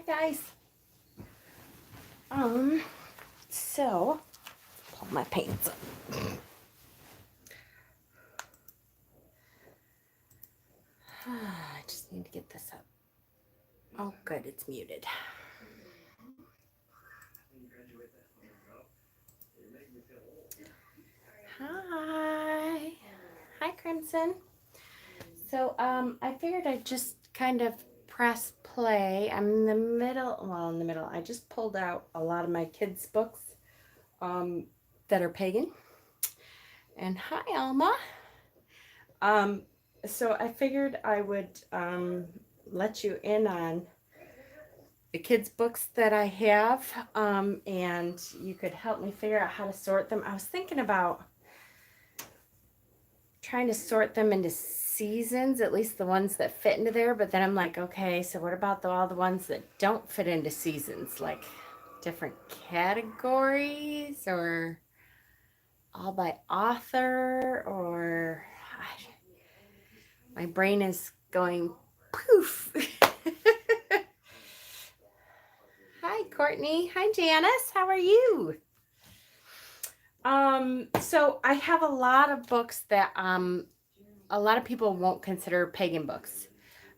Hi guys. So pull my pants up. I just need to get this up. Oh, good, it's muted. Hi. Hi, Crimson. So, I figured I'd just kind of press play. I'm in the middle. I just pulled out a lot of my kids' books that are pagan. And hi, Alma. So I figured I would let you in on the kids' books that I have, and you could help me figure out how to sort them. I was thinking about trying to sort them into seasons, at least the ones that fit into there, but then I'm like, okay, so what about all the ones that don't fit into seasons, like different categories or all by author, or my brain is going poof. Hi, Courtney. Hi, Janice. How are you? So I have a lot of books that a lot of people won't consider pagan books.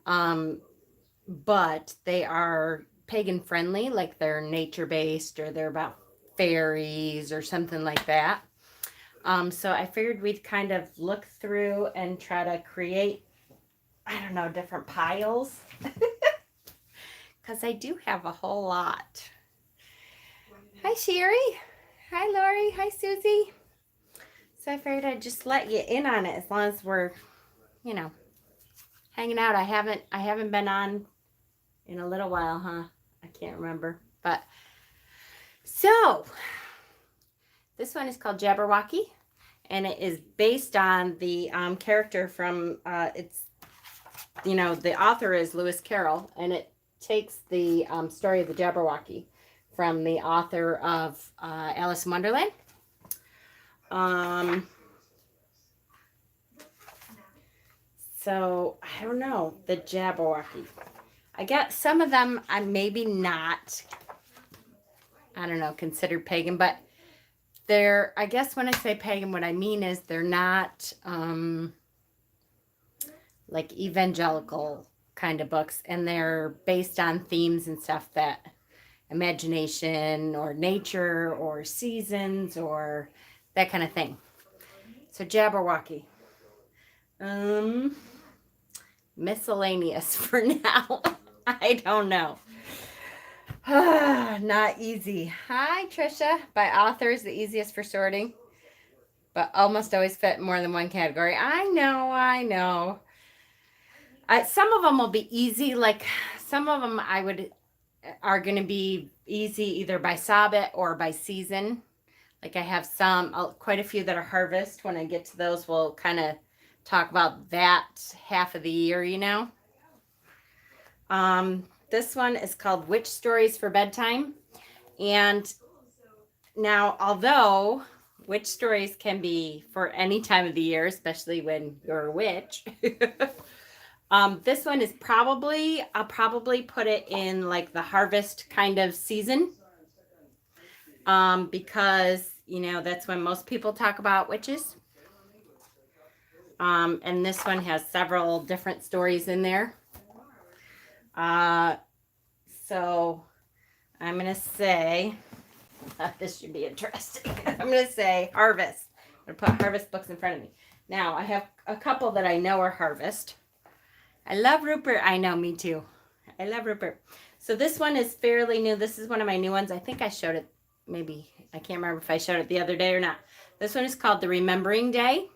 But they are pagan friendly, like they're nature based or they're about fairies or something like that. So I figured we'd kind of look through and try to create, I don't know, different piles. Because I do have a whole lot. Hi, Sherry. Hi, Lori. Hi, Susie. So I figured I'd just let you in on it as long as we're, hanging out. I haven't been on in a little while, huh? I can't remember. But so this one is called Jabberwocky, and it is based on the character from the author is Lewis Carroll, and it takes the story of the Jabberwocky from the author of Alice in Wonderland. So I don't know, the Jabberwocky. I get some of them I'm maybe not, I don't know, considered pagan, but they're, I guess when I say pagan, what I mean is they're not like evangelical kind of books, and they're based on themes and stuff that imagination or nature or seasons or that kind of thing. So Jabberwocky. Miscellaneous for now. I don't know. Not easy. Hi, Trisha. By authors, the easiest for sorting, but almost always fit more than one category. I know. Some of them will be easy. Like some of them are going to be easy either by Sabbath or by season. Like I have quite a few that are harvest. When I get to those, we'll kind of talk about that half of the year, This one is called Witch Stories for Bedtime. And now, although witch stories can be for any time of the year, especially when you're a witch, this one is I'll probably put it in like the harvest kind of season. Because, that's when most people talk about witches. And this one has several different stories in there. So I'm going to say, this should be interesting. I'm going to say harvest. I'm going to put harvest books in front of me. Now, I have a couple that I know are harvest. I love Rupert. I know, me too. I love Rupert. So this one is fairly new. This is one of my new ones. I think I showed it, maybe. I can't remember if I showed it the other day or not. This one is called The Remembering Day.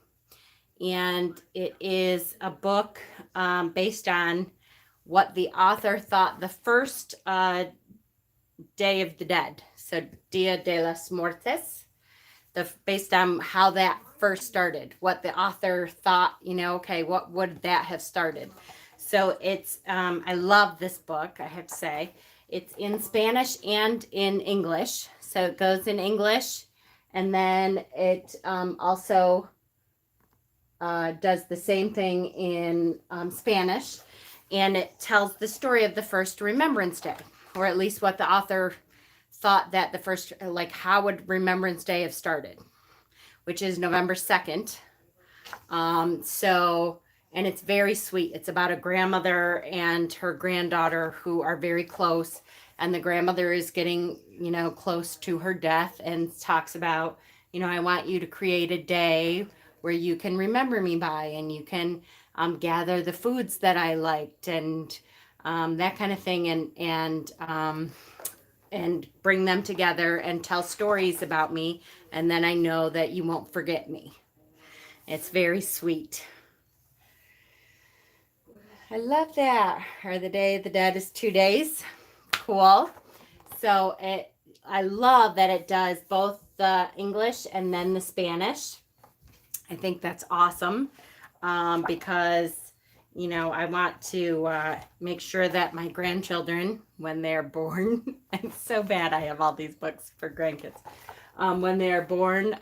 And it is a book based on what the author thought the first Day of the Dead, so Dia de los Muertos, based on how that first started, what the author thought, okay, what would that have started? So it's, I love this book, I have to say. It's in Spanish and in English. So it goes in English, and then it also does the same thing in Spanish, and it tells the story of the first Remembrance Day. or at least what the author thought that the first, like how would Remembrance Day have started, which is November 2nd. And it's very sweet. It's about a grandmother and her granddaughter who are very close. And the grandmother is getting, close to her death and talks about, I want you to create a day where you can remember me by, and you can gather the foods that I liked, and that kind of thing. And bring them together and tell stories about me. And then I know that you won't forget me. It's very sweet. I love that. Or the Day of the Dead is 2 days. Cool. So I love that it does both the English and then the Spanish. I think that's awesome because, I want to make sure that my grandchildren, when they're born, I'm so bad I have all these books for grandkids. When they're born,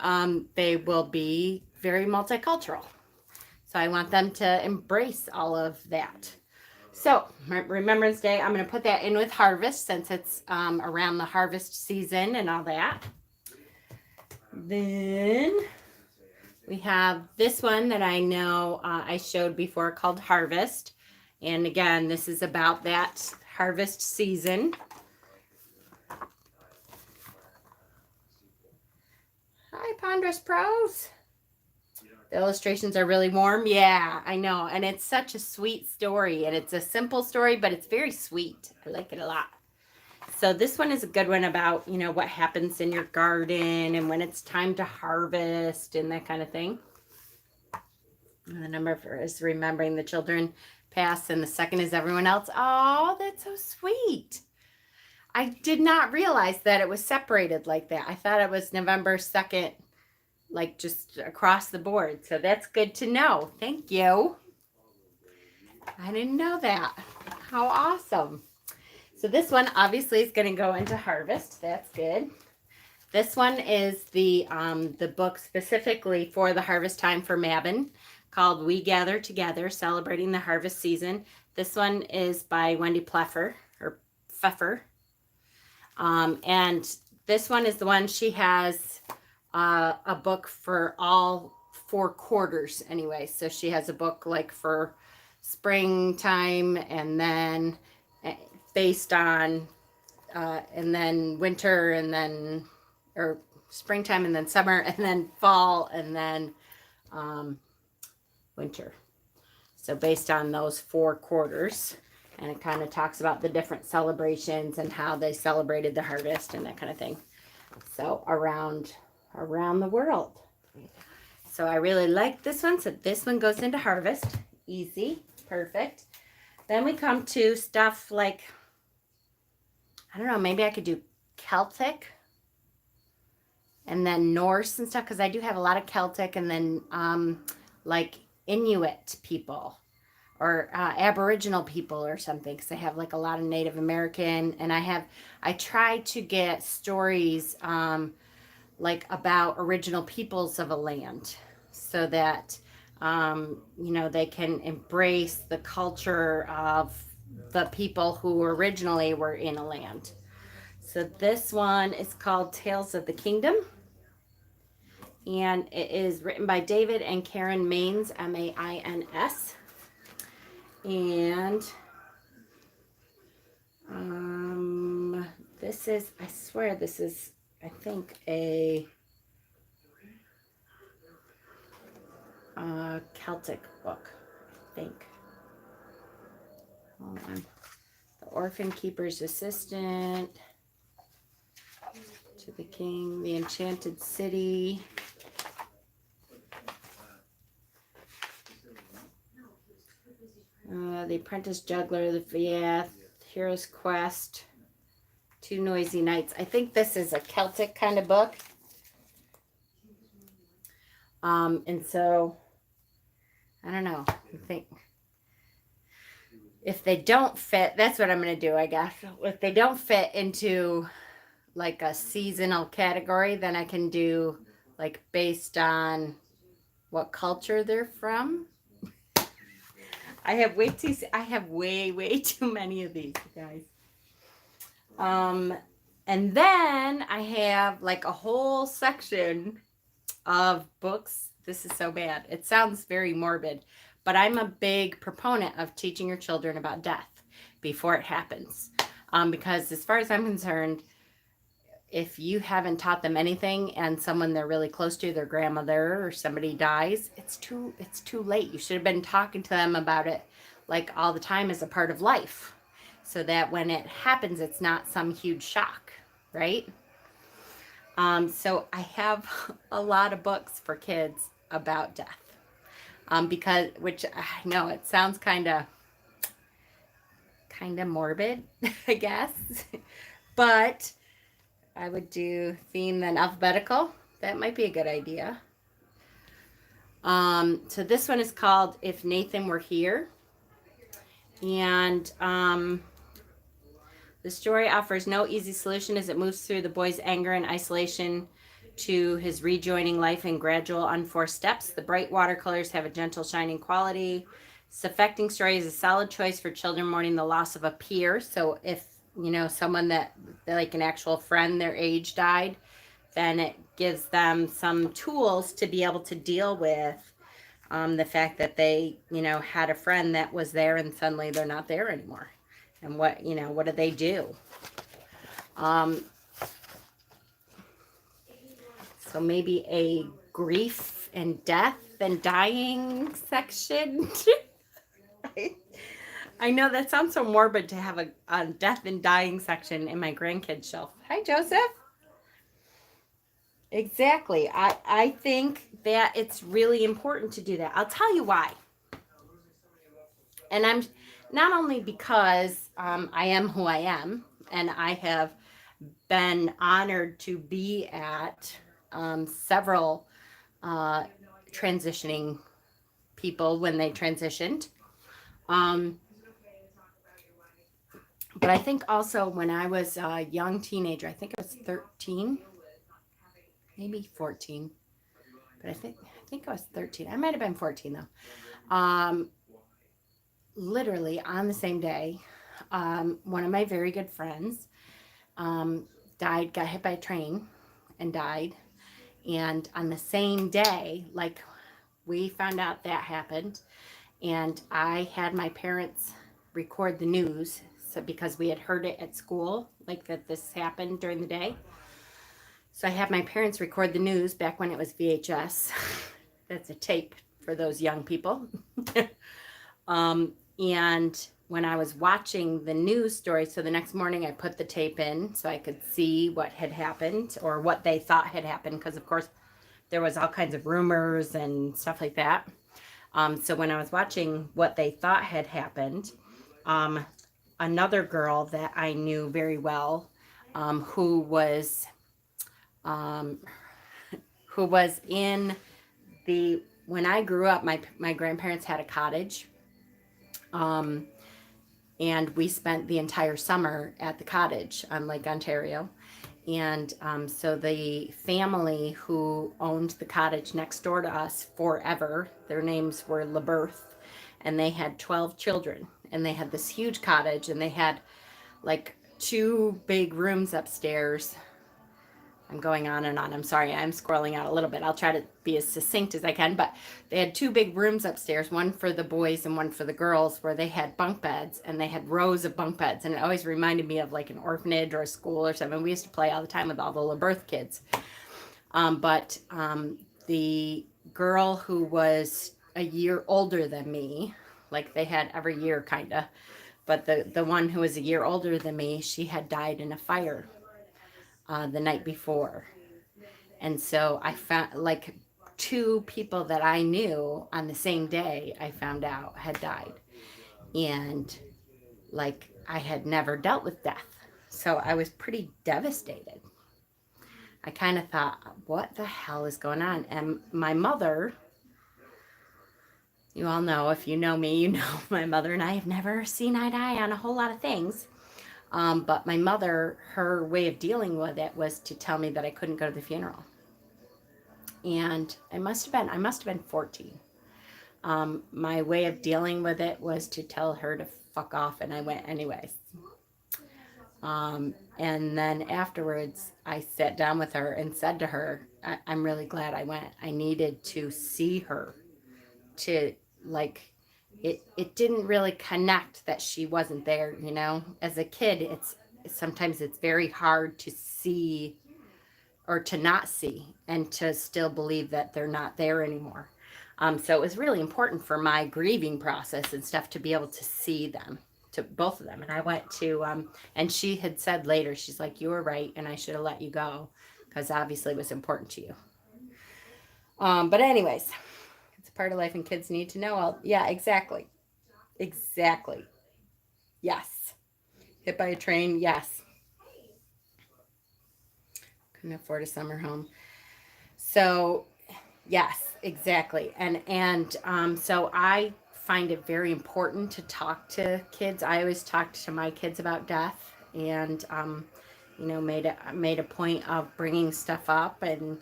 they will be very multicultural. So I want them to embrace all of that. So Remembrance Day, I'm going to put that in with harvest since it's around the harvest season and all that. Then we have this one that I know I showed before called Harvest. And again, this is about that harvest season. Hi, Ponderous Pros. The illustrations are really warm. Yeah, I know. And it's such a sweet story. And it's a simple story, but it's very sweet. I like it a lot. So this one is a good one about, what happens in your garden and when it's time to harvest and that kind of thing. And the number is remembering the children pass, and the second is everyone else. Oh, that's so sweet. I did not realize that it was separated like that. I thought it was November 2nd, like just across the board. So that's good to know. Thank you. I didn't know that. How awesome. So this one obviously is going to go into harvest. That's good. This one is the book specifically for the harvest time for Mabon, called We Gather Together, Celebrating the Harvest Season. This one is by Wendy Pfeffer. And this one is the one she has a book for all 4 quarters anyway. So she has a book like for springtime, and then based on and then winter, and then or springtime, and then summer, and then fall, and then winter. So based on those 4 quarters, and it kind of talks about the different celebrations and how they celebrated the harvest and that kind of thing. So around the world. So I really like this one. So this one goes into harvest. Easy. Perfect. Then we come to stuff like, I don't know, maybe I could do Celtic and then Norse and stuff, because I do have a lot of Celtic, and then like Inuit people or Aboriginal people or something, because I have like a lot of Native American, and I try to get stories like about original peoples of a land, so that they can embrace the culture of the people who originally were in a land. So this one is called Tales of the Kingdom, and it is written by David and Karen Mains, Mains. And this is, I swear this is, I think, a Celtic book, I think. Hold on. The Orphan Keeper's Assistant, to the King, The Enchanted City. The Apprentice Juggler, the Hero's Quest, Two Noisy Nights. I think this is a Celtic kind of book. And so, I don't know. I think if they don't fit, that's what I'm going to do, I guess. If they don't fit into like a seasonal category, then I can do like based on what culture they're from. I have way too many of these, guys. And then I have like a whole section of books. This is so bad. It sounds very morbid, but I'm a big proponent of teaching your children about death before it happens. Because as far as I'm concerned, if you haven't taught them anything and someone they're really close to, their grandmother or somebody dies, it's too late. You should have been talking to them about it like all the time as a part of life, so that when it happens, it's not some huge shock, right? So I have a lot of books for kids about death. Because, which I know it sounds kind of morbid, I guess, but I would do theme then alphabetical. That might be a good idea. So this one is called If Nathan Were Here. And the story offers no easy solution as it moves through the boy's anger and isolation to his rejoining life in gradual, unforced steps. The bright watercolors have a gentle, shining quality. This affecting story is a solid choice for children mourning the loss of a peer. So if, you know, someone that, like an actual friend, their age died, then it gives them some tools to be able to deal with the fact that they, you know, had a friend that was there and suddenly they're not there anymore. And what, you know, what do they do? So maybe a grief and death and dying section. I know that sounds so morbid to have a death and dying section in my grandkids' shelf. Hi, Joseph. Exactly. I think that it's really important to do that. I'll tell you why. And I'm not only because I am who I am, and I have been honored to be at several transitioning people when they transitioned. But I think also when I was a young teenager, I think I was 13, maybe 14, but I think I was 13. I might have been 14 though. Literally on the same day, one of my very good friends died, got hit by a train and died. And on the same day, like, we found out that happened, and I had my parents record the news, so because we had heard it at school, like that this happened during the day. So I had my parents record the news back when it was VHS. That's a tape for those young people. And when I was watching the news story, so the next morning I put the tape in so I could see what had happened or what they thought had happened, because of course there was all kinds of rumors and stuff like that. So when I was watching what they thought had happened, another girl that I knew very well, who was in the, when I grew up, my grandparents had a cottage. And we spent the entire summer at the cottage on Lake Ontario. And so the family who owned the cottage next door to us forever, their names were LeBerth, and they had 12 children. And they had this huge cottage, and they had like 2 big rooms upstairs. I'm going on and on. I'm sorry, I'm scrolling out a little bit. I'll try to be as succinct as I can. But they had 2 big rooms upstairs, one for the boys and one for the girls, where they had bunk beds, and they had rows of bunk beds. And it always reminded me of like an orphanage or a school or something. We used to play all the time with all the LeBerth kids. But the girl who was a year older than me, like they had every year kind of, but the one who was a year older than me, she had died in a fire the night before. And so I found like 2 people that I knew on the same day I found out had died. And like I had never dealt with death. So I was pretty devastated. I kind of thought, what the hell is going on? And my mother, you all know, if you know me, you know my mother and I have never seen eye to eye on a whole lot of things. But my mother, her way of dealing with it was to tell me that I couldn't go to the funeral. And I must have been 14. My way of dealing with it was to tell her to fuck off, and I went anyways. And then afterwards, I sat down with her and said to her, I'm really glad I went. I needed to see her to like it didn't really connect that she wasn't there, you know. As a kid, it's sometimes it's very hard to see or to not see and to still believe that they're not there anymore. So it was really important for my grieving process and stuff to be able to see them, to both of them. And I went to, and she had said later, she's like, you were right, and I should have let you go because obviously it was important to you. But anyways, it's part of life, and kids need to know. Yeah, exactly, exactly. Yes, hit by a train. Yes, couldn't afford a summer home. So yes, exactly. And so I find it very important to talk to kids. I always talk to my kids about death, and made a point of bringing stuff up and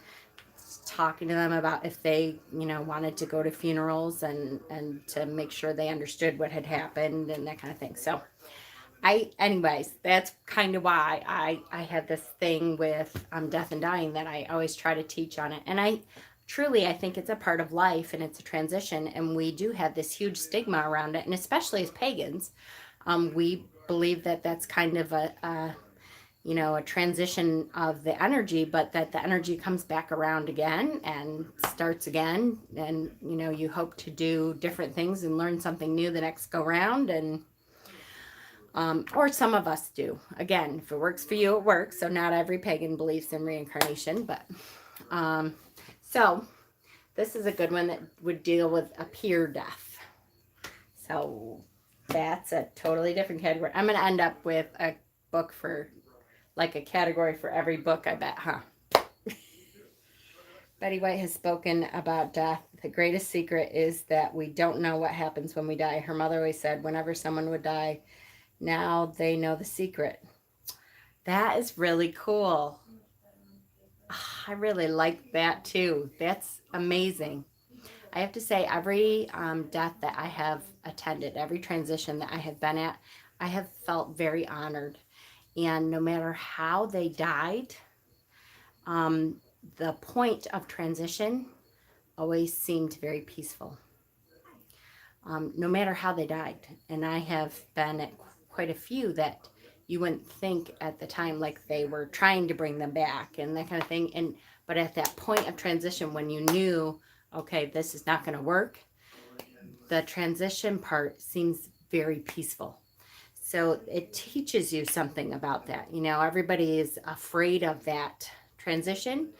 talking to them about if they wanted to go to funerals and to make sure they understood what had happened and that kind of thing. So anyways, that's kind of why I had this thing with death and dying that I always try to teach on it. And I think it's a part of life and it's a transition. And we do have this huge stigma around it. And especially as pagans, we believe that that's kind of a transition of the energy, but that the energy comes back around again and starts again. And, you hope to do different things and learn something new the next go round. And or some of us do. Again, if it works for you, it works. So not every pagan believes in reincarnation, but so this is a good one that would deal with a peer death. So that's a totally different category. I'm going to end up with a book for like a category for every book, I bet, huh? Betty White has spoken about death. The greatest secret is that we don't know what happens when we die. Her mother always said whenever someone would die, now they know the secret. That is really cool. I really like that too. That's amazing. I have to say, every death that I have attended, every transition that I have been at, I have felt very honored. And no matter how they died, the point of transition always seemed very peaceful. No matter how they died. And I have been at quite a few that you wouldn't think at the time like they were trying to bring them back and that kind of thing. But at that point of transition, when you knew, okay, this is not going to work, the transition part seems very peaceful. So it teaches you something about that. Everybody is afraid of that transition,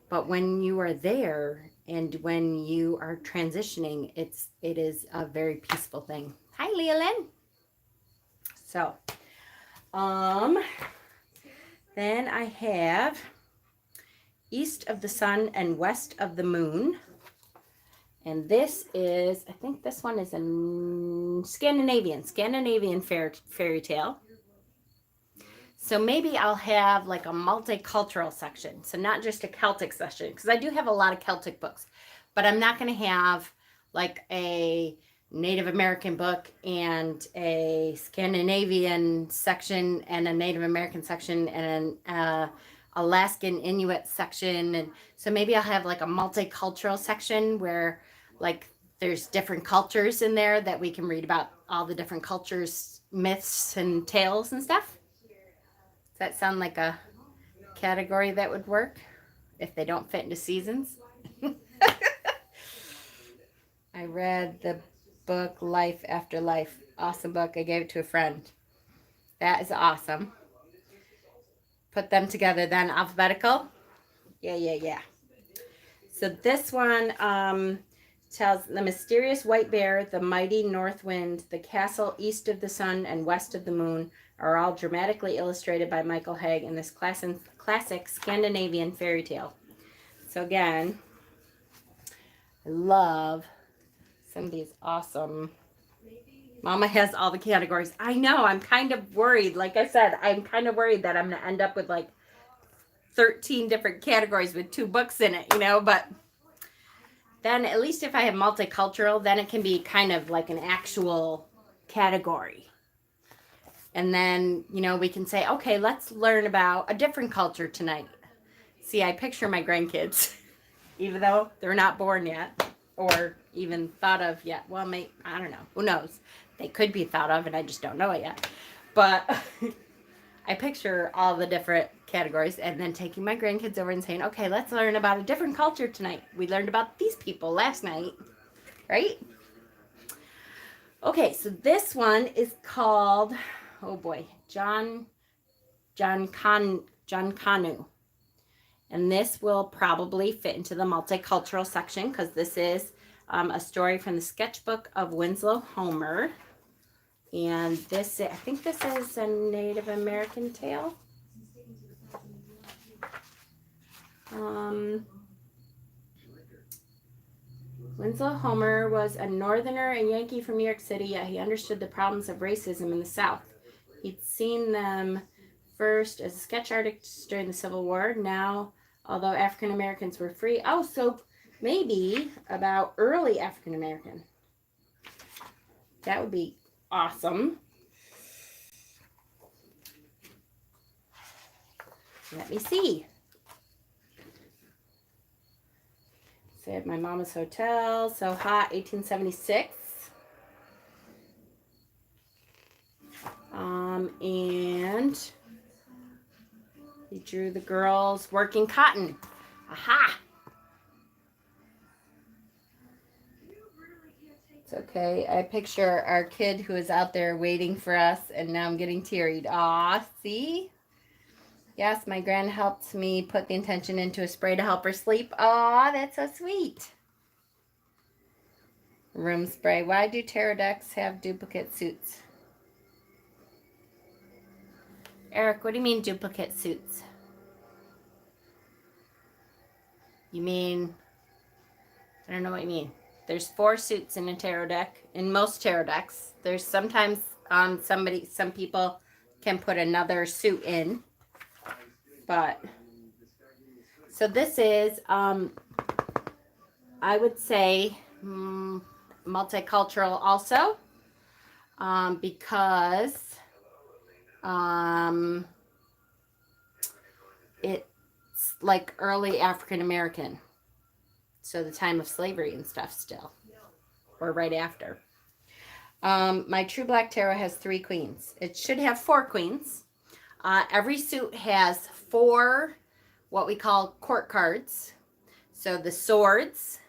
but when you are there and when you are transitioning, it is a very peaceful thing. Hi, Leolyn. So, then I have East of the Sun and West of the Moon. And this is, I think this one is a Scandinavian fairy tale. So maybe I'll have like a multicultural section. So not just a Celtic section, because I do have a lot of Celtic books, but I'm not going to have like a Native American book and a Scandinavian section and a Native American section and an Alaskan Inuit section. And so maybe I'll have like a multicultural section where like there's different cultures in there that we can read about all the different cultures, myths and tales and stuff. Does that sound like a category that would work if they don't fit into seasons? I read the book Life After Life. Awesome book. I gave it to a friend. That is awesome. Put them together then alphabetical. Yeah. So this one tells the mysterious white bear, the mighty north wind, the castle east of the sun and west of the moon are all dramatically illustrated by Michael Haig in this classic Scandinavian fairy tale. So again, I love some of these awesome. Mama has all the categories. I know, I'm kind of worried. Like I said, I'm kind of worried that I'm going to end up with like 13 different categories with 2 books in it, but then at least if I have multicultural, then it can be kind of like an actual category. And then, you know, we can say, okay, let's learn about a different culture tonight. See, I picture my grandkids, even though they're not born yet or even thought of yet. Well, I don't know. Who knows? They could be thought of and I just don't know it yet. But I picture all the different categories and then taking my grandkids over and saying, okay, let's learn about a different culture tonight. We learned about these people last night, right? Okay, so this one is called, oh boy, John Kanu. And this will probably fit into the multicultural section because this is a story from the sketchbook of Winslow Homer. And this, I think this is a Native American tale. Winslow Homer was a northerner and Yankee from New York City, yet he understood the problems of racism in the South. He'd seen them first as a sketch artist during the Civil War. Now, although African Americans were free, so maybe about early African American. That would be awesome. Let me see. Say at my mama's hotel, so hot, 1876. And he drew the girls working cotton. Aha! It's okay. I picture our kid who is out there waiting for us, and now I'm getting teary. Aw, see? Yes, my grand helped me put the intention into a spray to help her sleep. Aw, that's so sweet. Room spray. Why do pterodactyls have duplicate suits? Eric, what do you mean duplicate suits? You mean, I don't know what you mean. There's 4 suits in a pterodactyl. In most pterodactyls, there's sometimes some people can put another suit in. But so this is I would say multicultural also, because it's like early African American, so the time of slavery and stuff still, or right after. My True Black Tarot has 3 queens. It should have 4 queens. Every suit has 4 what we call court cards. So the swords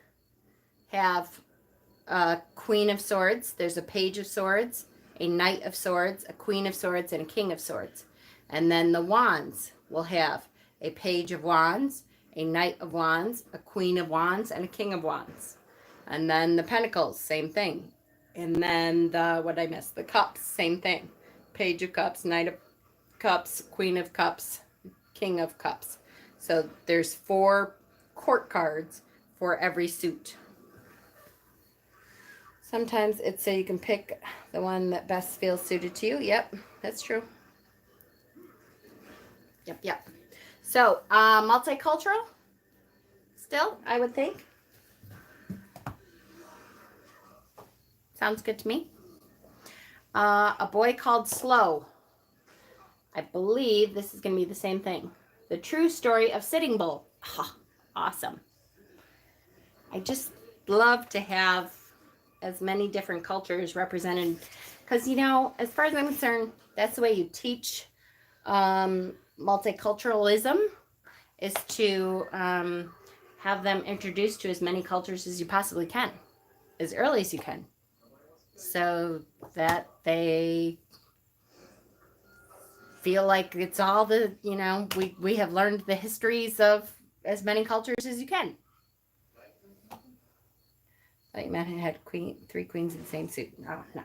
have a Queen of Swords. There's a Page of Swords, a Knight of Swords, a Queen of Swords, and a King of Swords. And then the wands will have a Page of Wands, a Knight of Wands, a Queen of Wands, and a King of Wands. And then the Pentacles, same thing. And then the Cups, same thing. Page of Cups, Knight of Cups, Queen of Cups, King of Cups. So there's 4 court cards for every suit. Sometimes it's so you can pick the one that best feels suited to you. Yep, that's true. Yep. So, multicultural still, I would think. Sounds good to me. A Boy Called Slow. I believe this is going to be the same thing. The True Story of Sitting Bull. Awesome. I just love to have as many different cultures represented, because, you know, as far as I'm concerned, that's the way you teach multiculturalism, is to have them introduced to as many cultures as you possibly can, as early as you can, so that they feel like it's all the, you know, we have learned the histories of as many cultures as you can. Like man had 3 queens in the same suit. Oh, no.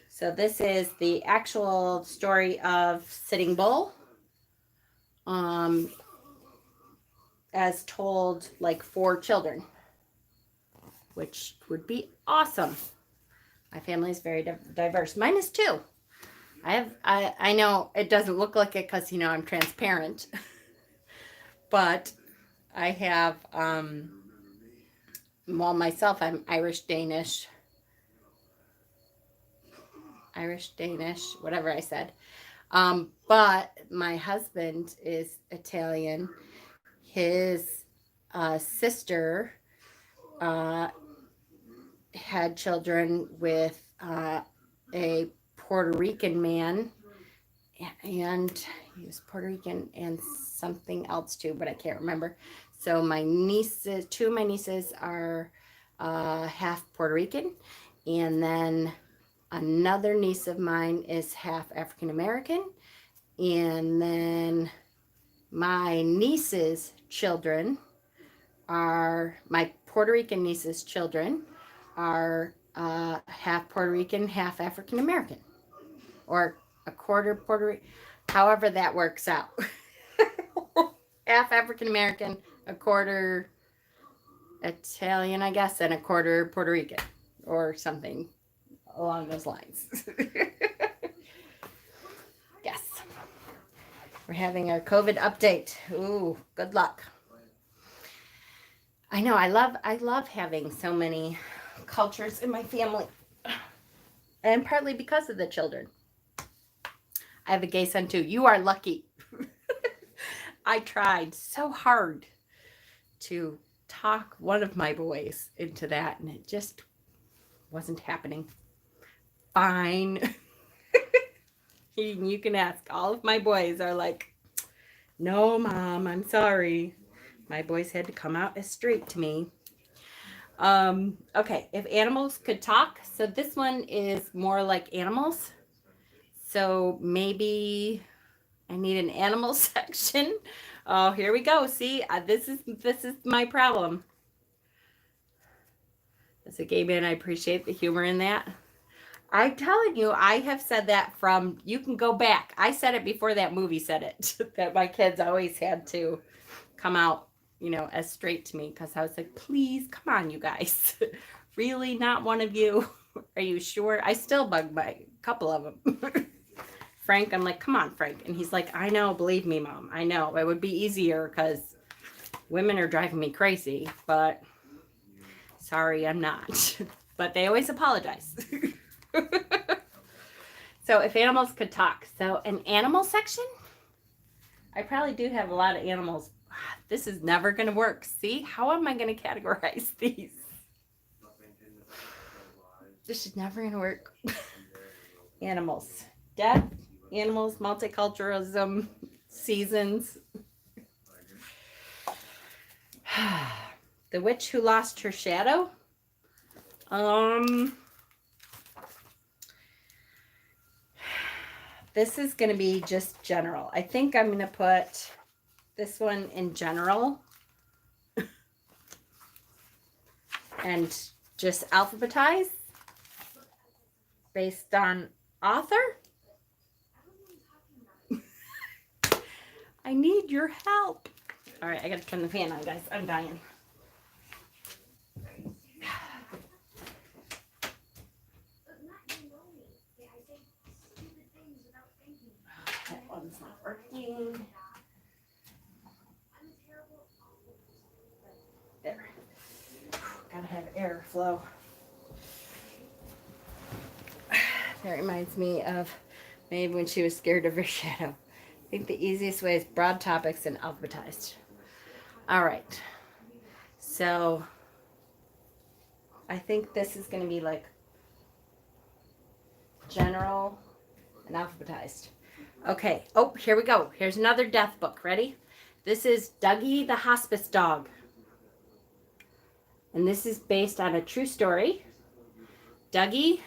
So this is the actual story of Sitting Bull, as told like for children, which would be awesome. My family is very diverse. Mine is too. I know it doesn't look like it because, you know, I'm transparent, but I have, well, myself, I'm Irish, Danish, Irish, Danish, whatever I said. But my husband is Italian. His sister uh, had children with a Puerto Rican man, and he was Puerto Rican and something else too, but I can't remember. So my nieces, two of my nieces are half Puerto Rican, and then another niece of mine is half African American, and then my niece's children are my Puerto Rican niece's children are half Puerto Rican, half African American, or a quarter Puerto Rican, however that works out. Half African American, a quarter Italian, I guess, and a quarter Puerto Rican, or something along those lines. Yes. We're having our COVID update. Ooh, good luck. I know, I love having so many cultures in my family. And partly because of the children. I have a gay son too. You are lucky. I tried so hard to talk one of my boys into that, and it just wasn't happening. Fine. You can ask. All of my boys are like, no, Mom, I'm sorry. My boys had to come out as straight to me. Okay, if animals could talk. So this one is more like animals. So maybe I need an animal section. Oh, here we go. See, this is my problem. As a gay man, I appreciate the humor in that. I'm telling you, I have said that from, you can go back. I said it before that movie said it, that my kids always had to come out, as straight to me, because I was like, please, come on, you guys. Really, not one of you? Are you sure? I still bug by a couple of them. Frank, I'm like, come on, Frank. And he's like, I know, believe me, Mom. I know. It would be easier because women are driving me crazy, but sorry, I'm not. But they always apologize. So if animals could talk. So an animal section? I probably do have a lot of animals. This is never going to work. See? How am I going to categorize these? This is never going to work. Animals. Death, animals, multiculturalism, seasons. The witch who lost her shadow. This is going to be just general. I think I'm going to put this one in general. And just alphabetize based on author. I need your help. All right, I got to turn the fan on, guys. I'm dying. That one's not working. There. Gotta have airflow. That reminds me of maybe when she was scared of her shadow. I think the easiest way is broad topics and alphabetized. All right. So I think this is going to be like general and alphabetized. Okay. Oh, here we go. Here's another death book. Ready? This is Dougie the Hospice Dog. And this is based on a true story. Dougie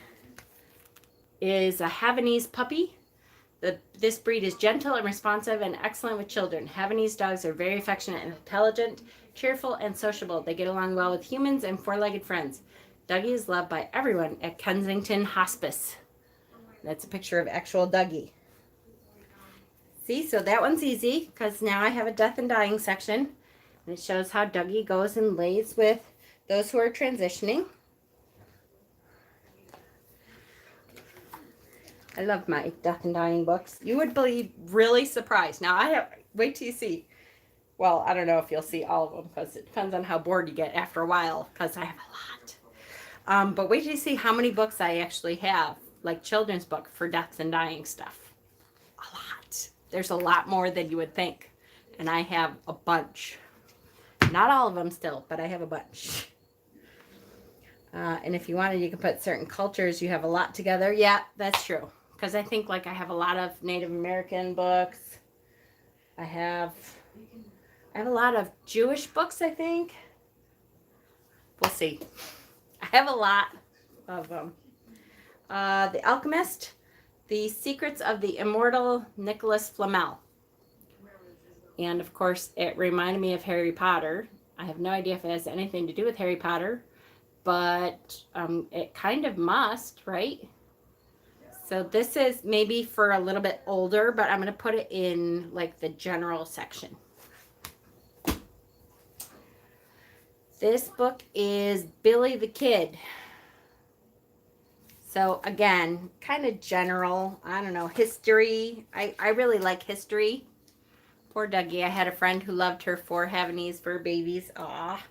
is a Havanese puppy. This breed is gentle and responsive and excellent with children. Havanese dogs are very affectionate and intelligent, cheerful and sociable. They get along well with humans and four-legged friends. Dougie is loved by everyone at Kensington Hospice. That's a picture of actual Dougie. See, so that one's easy because now I have a death and dying section. And it shows how Dougie goes and lays with those who are transitioning. I love my death and dying books. You would be really surprised. Now, wait till you see. Well, I don't know if you'll see all of them because it depends on how bored you get after a while because I have a lot. But wait till you see how many books I actually have. like children's book for deaths and dying stuff. A lot. There's a lot more than you would think. And I have a bunch. Not all of them still, but I have a bunch. And if you wanted, you could put certain cultures. You have a lot together. Yeah, that's true. Because I think like I have a lot of Native American books. I have a lot of Jewish books, I think. We'll see. I have a lot of them. The Alchemist, The Secrets of the Immortal Nicholas Flamel. And of course, it reminded me of Harry Potter. I have no idea if it has anything to do with Harry Potter, but it kind of must, right? So this is maybe for a little bit older, but I'm going to put it in like the general section. This book is Billy the Kid. So again, kind of general, I don't know, history. I really like history. Poor Dougie. I had a friend who loved her 4 Havanese fur babies. Aw.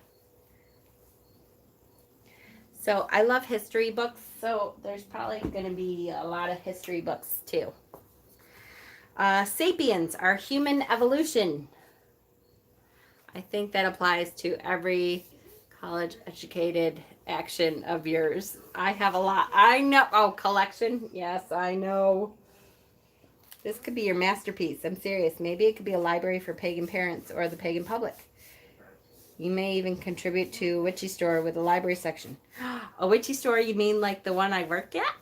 So I love history books, so there's probably going to be a lot of history books too. Sapiens, Our Human Evolution. I think that applies to every college-educated action of yours. I have a lot. I know. Oh, collection. Yes, I know. This could be your masterpiece. I'm serious. Maybe it could be a library for pagan parents or the pagan public. You may even contribute to a witchy store with a library section. A witchy store, you mean like the one I work at?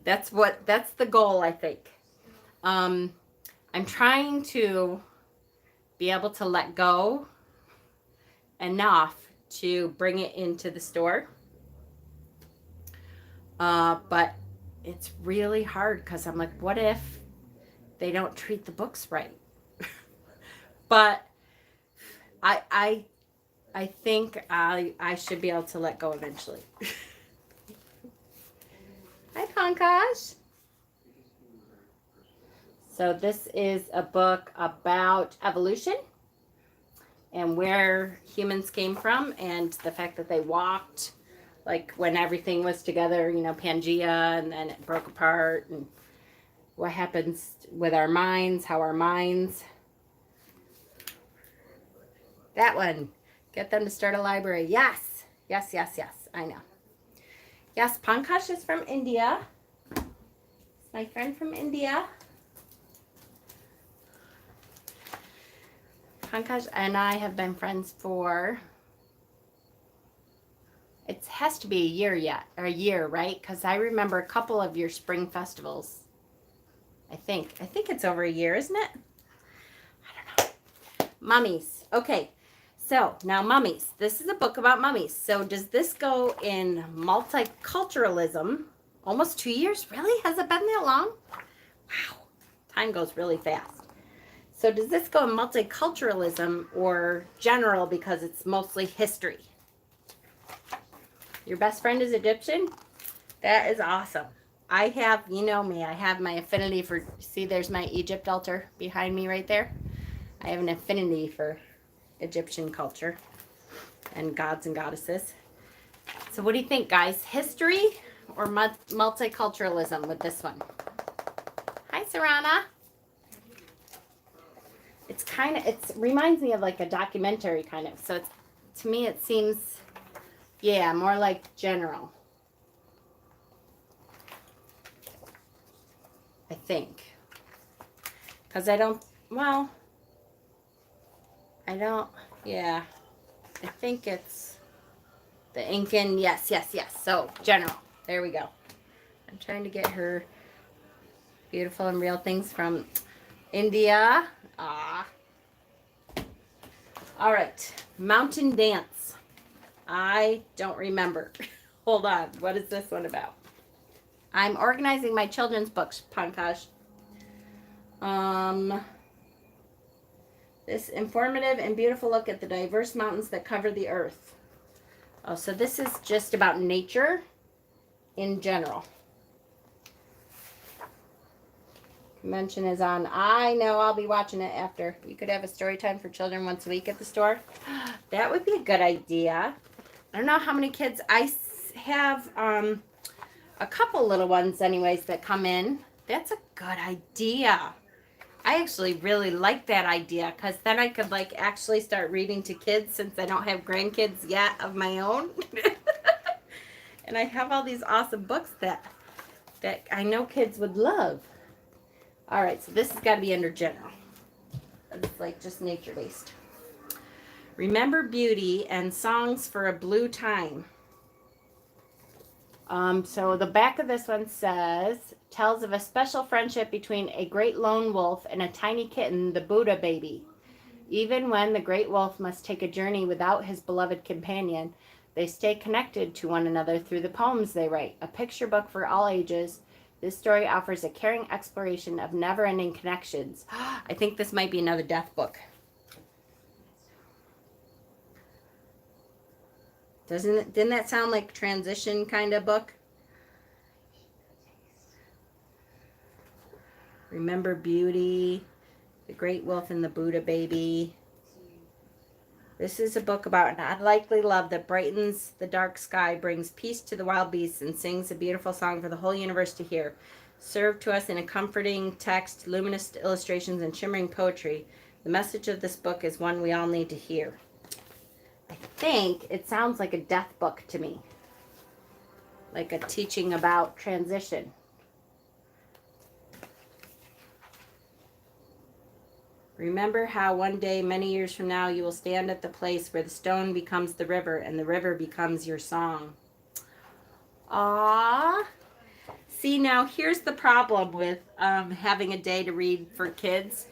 That's the goal, I think. I'm trying to be able to let go enough to bring it into the store. But it's really hard because I'm like, what if they don't treat the books right? But I think I should be able to let go eventually. Hi, Pankaj. So this is a book about evolution and where humans came from and the fact that they walked, like when everything was together, you know, Pangea, and then it broke apart, and what happens with our minds, how our minds. That one. Get them to start a library. Yes. Yes, yes, yes. I know. Yes, Pankaj is from India. It's my friend from India. Pankaj and I have been friends for, it has to be a year, right? Because I remember a couple of your spring festivals. I think it's over a year, isn't it? I don't know. Mummies. Okay. So now mummies. This is a book about mummies. So does this go in multiculturalism? Almost 2 years? Really? Has it been that long? Wow. Time goes really fast. So does this go in multiculturalism or general because it's mostly history? Your best friend is Egyptian? That is awesome. I have, you know me, I have my affinity for, see there's my Egypt altar behind me right there. I have an affinity for Egyptian culture and gods and goddesses. So what do you think, guys? History or multiculturalism with this one? Hi, Sarana. It's kind of, it reminds me of like a documentary kind of. So it's, to me it seems, yeah, more like general. I think. Because yeah. I think it's the Incan, yes. So, general. There we go. I'm trying to get her beautiful and real things from India. Ah. All right. Mountain Dance. I don't remember. Hold on. What is this one about? I'm organizing my children's books, Pankaj. This informative and beautiful look at the diverse mountains that cover the earth. Oh, so this is just about nature in general. Convention is on. I know, I'll be watching it after. You could have a story time for children once a week at the store. That would be a good idea. I don't know how many kids I have. a couple little ones anyways that come in. That's a good idea. I actually really like that idea because then I could like actually start reading to kids since I don't have grandkids yet of my own. And I have all these awesome books that I know kids would love. All right, so this has got to be under general. It's like just nature based. Remember Beauty and Songs for a Blue Time. So the back of this one tells of a special friendship between a great lone wolf and a tiny kitten, the Buddha baby. Even when the great wolf must take a journey without his beloved companion, they stay connected to one another through the poems they write. A picture book for all ages, this story offers a caring exploration of never-ending connections. I think this might be another death book. Didn't that sound like transition kind of book? Remember Beauty, The Great Wolf and the Buddha Baby. This is a book about an unlikely love that brightens the dark sky, brings peace to the wild beasts, and sings a beautiful song for the whole universe to hear. Served to us in a comforting text, luminous illustrations, and shimmering poetry, the message of this book is one we all need to hear. I think it sounds like a death book to me. Like a teaching about transition. Remember how one day, many years from now, you will stand at the place where the stone becomes the river and the river becomes your song. Aww. See, now here's the problem with having a day to read for kids.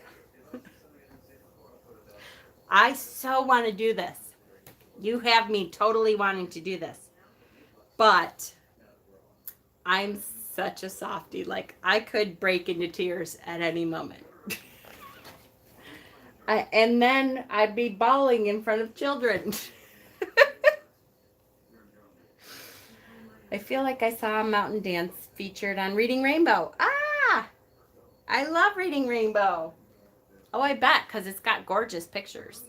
I so want to do this. You have me totally wanting to do this. But I'm such a softie. Like, I could break into tears at any moment. And then I'd be bawling in front of children. I feel like I saw a mountain dance featured on Reading Rainbow. Ah! I love Reading Rainbow. Oh, I bet, because it's got gorgeous pictures.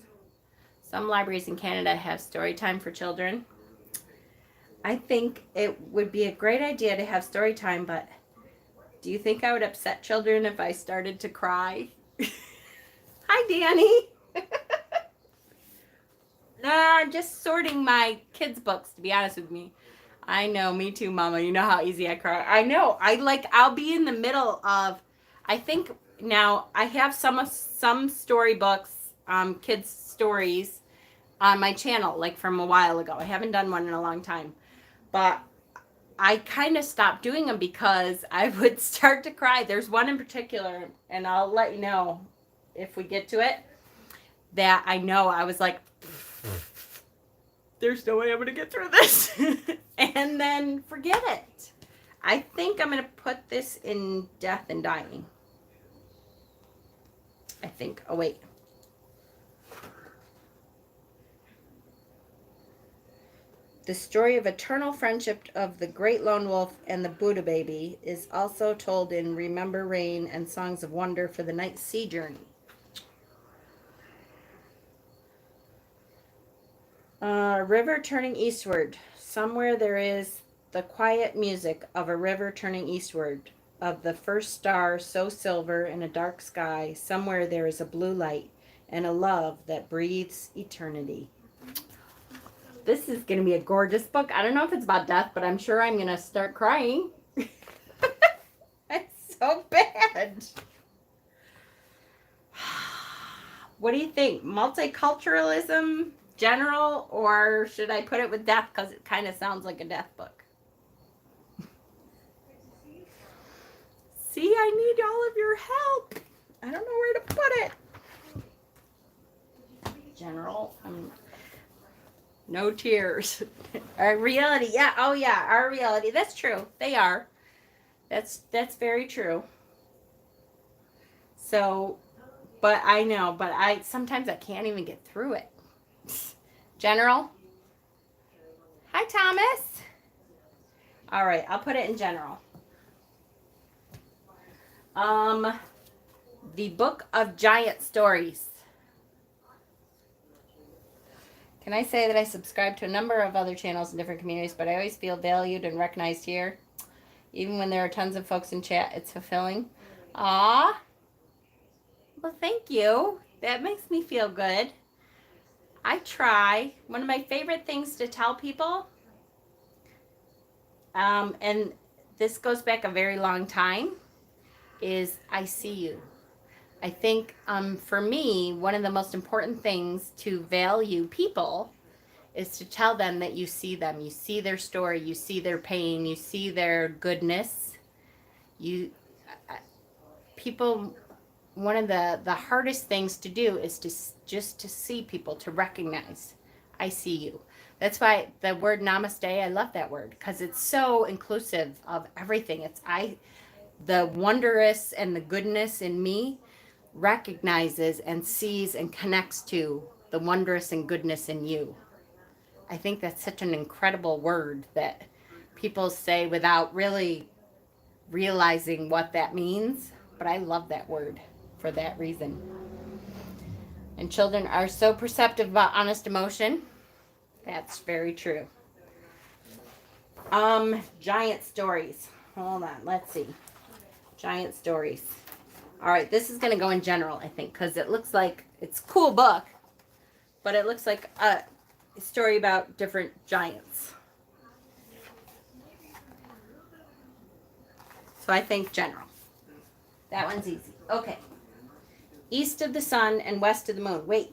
Some libraries in Canada have story time for children. I think it would be a great idea to have story time, but do you think I would upset children if I started to cry? Hi, Danny. Nah, I'm just sorting my kids' books, to be honest with me. I know, me too, Mama. You know how easy I cry. I know. I'll be in the middle of, I think now I have some storybooks, kids' stories on my channel, like from a while ago. I haven't done one in a long time. But I kind of stopped doing them because I would start to cry. There's one in particular, and I'll let you know if we get to it, that I know I was like, there's no way I'm going to get through this. And then forget it. I think I'm going to put this in Death and Dying. I think. Oh, wait. The story of eternal friendship of the great lone wolf and the Buddha baby is also told in Remember Rain and Songs of Wonder for the Night Sea Journey. River turning eastward. Somewhere there is the quiet music of a river turning eastward, of the first star so silver in a dark sky. Somewhere there is a blue light and a love that breathes eternity. This is going to be a gorgeous book. I don't know if it's about death, but I'm sure I'm going to start crying. It's so bad. What do you think? Multiculturalism, general, or should I put it with death because it kind of sounds like a death book? See, I need all of your help. I don't know where to put it. General. No tears. Our reality. Yeah. Oh, yeah. Our reality. That's true. They are. That's very true. So, but I know, but sometimes I can't even get through it. General. Hi, Thomas. All right. I'll put it in general. The Book of Giant Stories. Can I say that I subscribe to a number of other channels in different communities, but I always feel valued and recognized here? Even when there are tons of folks in chat, it's fulfilling. Aw. Well, thank you. That makes me feel good. I try. One of my favorite things to tell people, and this goes back a very long time, is I see you. I think for me, one of the most important things to value people is to tell them that you see them. You see their story. You see their pain. You see their goodness. You people. One of the hardest things to do is just to see people, to recognize. I see you. That's why the word namaste, I love that word because it's so inclusive of everything. The wondrous and the goodness in me recognizes and sees and connects to the wondrous and goodness in you. I think that's such an incredible word that people say without really realizing what that means. But I love that word for that reason. And children are so perceptive about honest emotion. That's very true. Giant stories. Hold on, let's see. Giant stories. All right, this is going to go in general, I think, because it looks like it's a cool book, but it looks like a story about different giants. So I think general. That one's easy. Okay. East of the Sun and West of the Moon. Wait,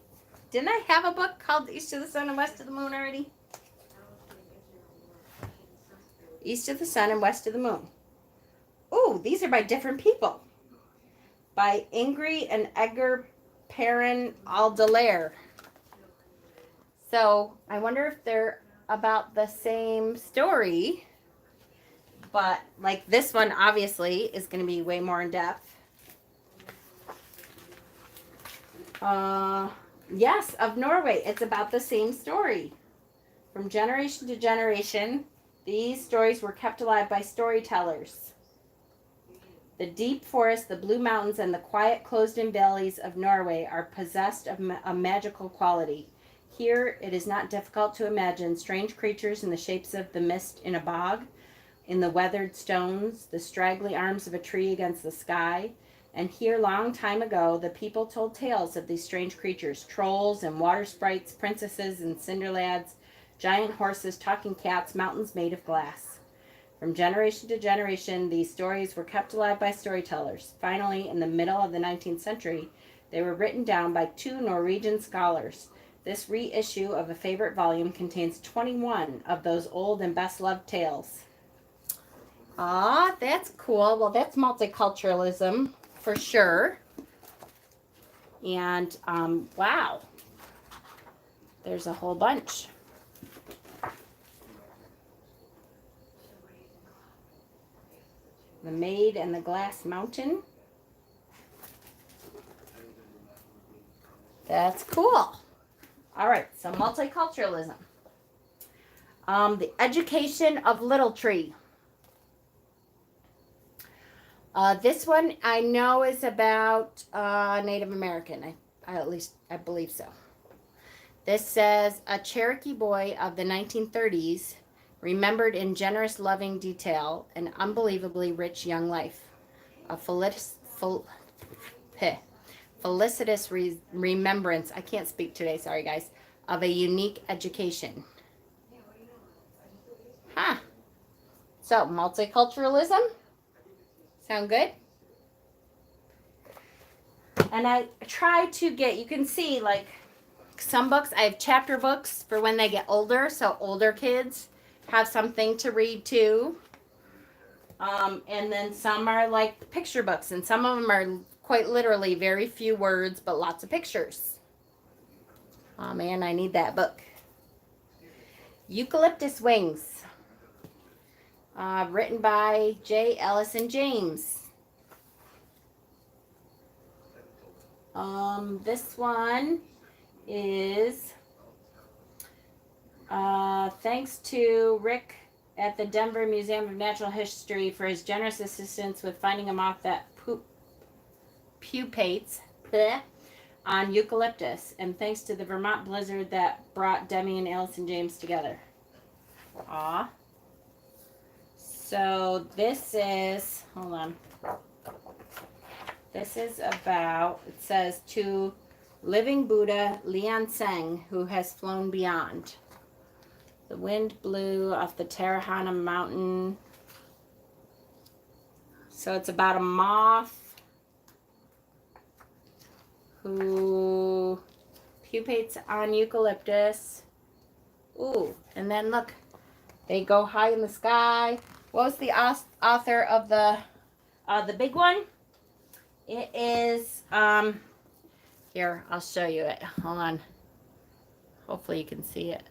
didn't I have a book called East of the Sun and West of the Moon already? East of the Sun and West of the Moon. Ooh, these are by different people. By Ingrid and Edgar Perrin Aldelaire. So I wonder if they're about the same story. But like this one obviously is going to be way more in depth. Yes, of Norway. It's about the same story. From generation to generation, these stories were kept alive by storytellers. The deep forest, the blue mountains, and the quiet closed-in valleys of Norway are possessed of a magical quality. Here, it is not difficult to imagine strange creatures in the shapes of the mist in a bog, in the weathered stones, the straggly arms of a tree against the sky. And here, long time ago, the people told tales of these strange creatures, trolls and water sprites, princesses and cinder lads, giant horses, talking cats, mountains made of glass. From generation to generation, these stories were kept alive by storytellers. Finally, in the middle of the 19th century, they were written down by two Norwegian scholars. This reissue of a favorite volume contains 21 of those old and best-loved tales. Ah, that's cool. Well, that's multiculturalism for sure. And, wow. There's a whole bunch. The Maid and the Glass Mountain. That's cool. All right, so multiculturalism. The Education of Little Tree. This one I know is about Native American. At least I believe so. This says, a Cherokee boy of the 1930s remembered in generous, loving detail an unbelievably rich young life. A felicitous remembrance, I can't speak today, sorry guys, of a unique education. Huh. So, multiculturalism? Sound good? And I try to get, you can see like some books, I have chapter books for when they get older, so older kids have something to read too. And then some are like picture books, and some of them are quite literally very few words, but lots of pictures. Oh man, I need that book. Eucalyptus Wings. Written by J. Ellison James. This one is thanks to Rick at the Denver Museum of Natural History for his generous assistance with finding a moth that pupates on eucalyptus, and thanks to the Vermont blizzard that brought Demi and Allison James together. Aw. So this is, hold on. This is about, it says, to living Buddha Lian Seng, who has flown beyond. The wind blew off the Tarahana mountain. So it's about a moth who pupates on eucalyptus. Ooh, and then look, they go high in the sky. What was the author of the big one? It is, here, I'll show you it. Hold on. Hopefully you can see it.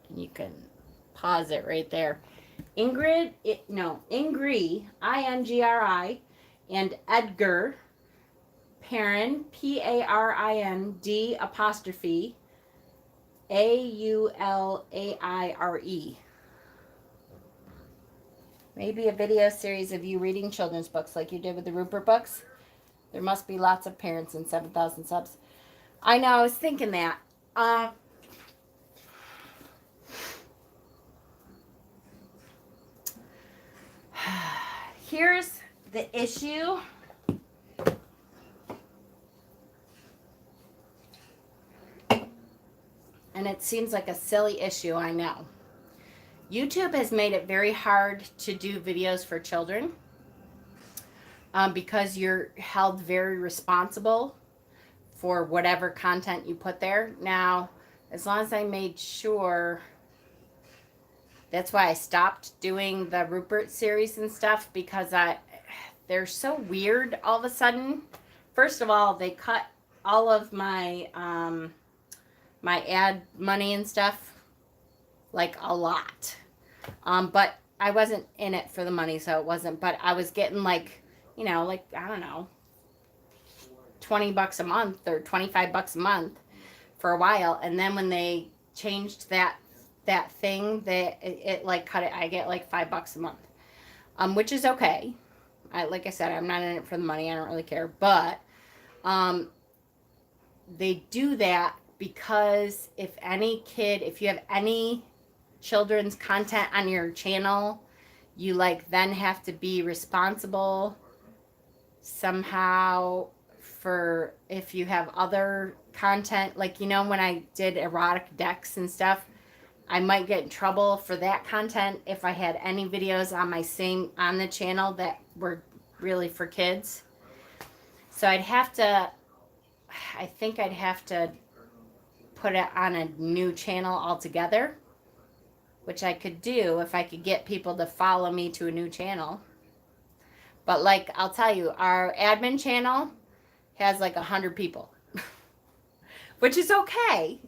And you can pause it right there. Ingrid, Ingri, and Edgar Parin, P-A-R-I-N-D apostrophe A-U-L-A-I-R-E. Maybe a video series of you reading children's books like you did with the Rupert books. There must be lots of parents and 7,000 subs. I know, I was thinking that. Here's the issue. And it seems like a silly issue, I know. YouTube has made it very hard to do videos for children because you're held very responsible for whatever content you put there. Now, as long as I made sure, that's why I stopped doing the Rupert series and stuff, because they're so weird all of a sudden. First of all, they cut all of my my ad money and stuff, like a lot. But I wasn't in it for the money, so it wasn't. But I was getting like, I don't know, $20 a month or $25 a month for a while. And then when they changed that thing, it like cut it. I get like $5 a month, which is okay. Like I said, I'm not in it for the money. I don't really care. But they do that because if you have any children's content on your channel, you then have to be responsible somehow for if you have other content, when I did erotic decks and stuff, I might get in trouble for that content if I had any videos on the channel that were really for kids. So I think I'd have to put it on a new channel altogether, which I could do if I could get people to follow me to a new channel. But I'll tell you, our admin channel has 100 people, which is okay.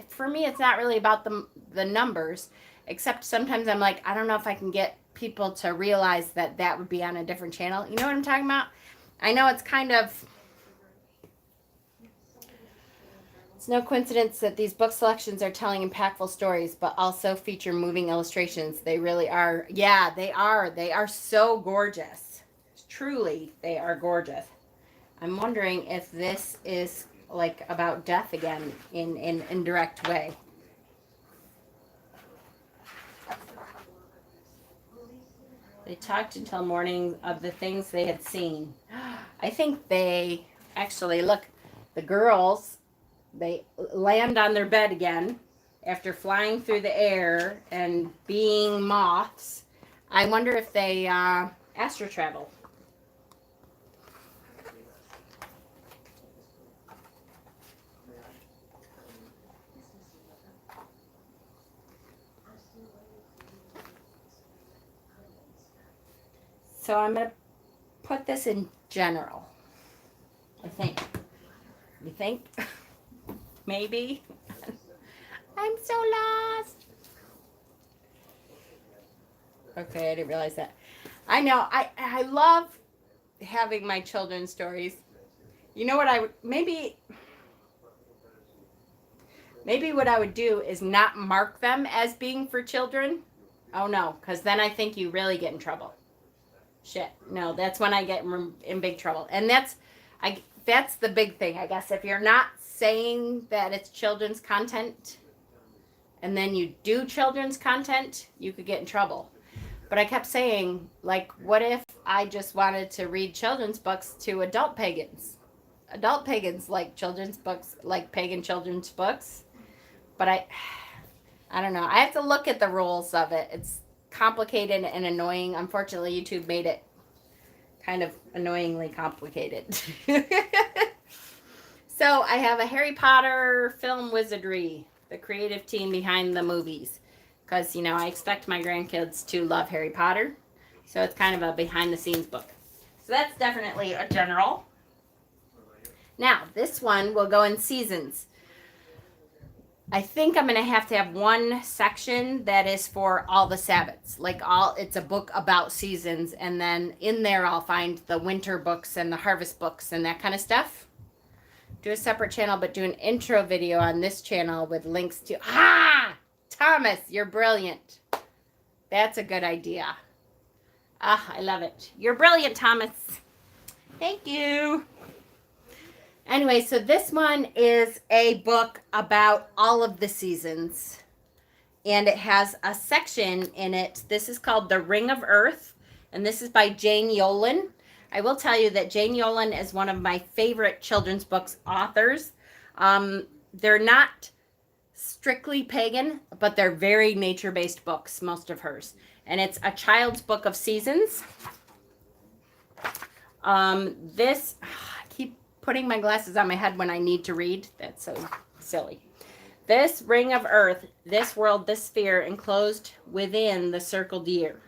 For me, it's not really about the numbers, except sometimes I'm I don't know if I can get people to realize that would be on a different channel. You know what I'm talking about? I know it's it's no coincidence that these book selections are telling impactful stories, but also feature moving illustrations. They really are. Yeah, they are. They are so gorgeous. Truly, they are gorgeous. I'm wondering if this is about death again in an indirect way. They talked until morning of the things they had seen. I think they actually, look, the girls, they land on their bed again after flying through the air and being moths. I wonder if they astral travel. So I'm going to put this in general, I think. You think? Maybe. I'm so lost. Okay, I didn't realize that. I know. I love having my children's stories. You know what maybe what I would do is not mark them as being for children. Oh no, because then I think you really get in trouble. Shit. No, that's when I get in big trouble. And that's the big thing, I guess. If you're not saying that it's children's content and then you do children's content, you could get in trouble. But I kept saying, like, what if I just wanted to read children's books to adult pagans? Adult pagans like children's books, like pagan children's books. But I don't know. I have to look at the rules of it. It's complicated and annoying. Unfortunately, YouTube made it kind of annoyingly complicated. So I have a Harry Potter film wizardry, the creative team behind the movies. Because, you know, I expect my grandkids to love Harry Potter. So it's kind of a behind the scenes book. So that's definitely a general. Now, this one will go in seasons. I think I'm going to have one section that is for all the Sabbats. It's a book about seasons. And then in there I'll find the winter books and the harvest books and that kind of stuff. Do a separate channel, but do an intro video on this channel with links to... Thomas, you're brilliant. That's a good idea. I love it. You're brilliant, Thomas. Thank you. Anyway, so this one is a book about all of the seasons. And it has a section in it. This is called The Ring of Earth. And this is by Jane Yolen. I will tell you that Jane Yolen is one of my favorite children's books authors. They're not strictly pagan, but they're very nature-based books, most of hers. And it's a child's book of seasons. I keep putting my glasses on my head when I need to read. That's so silly. This ring of earth, this world, this sphere, enclosed within the circled year.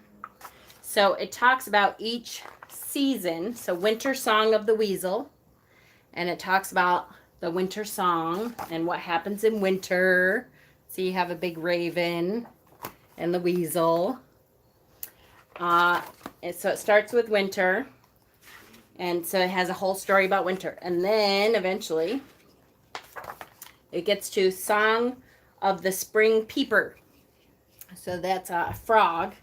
So it talks about each season. So winter song of the weasel. And it talks about the winter song and what happens in winter. So you have a big raven and the weasel. And so it starts with winter. And so it has a whole story about winter. And then eventually it gets to Song of the Spring Peeper. So that's a frog.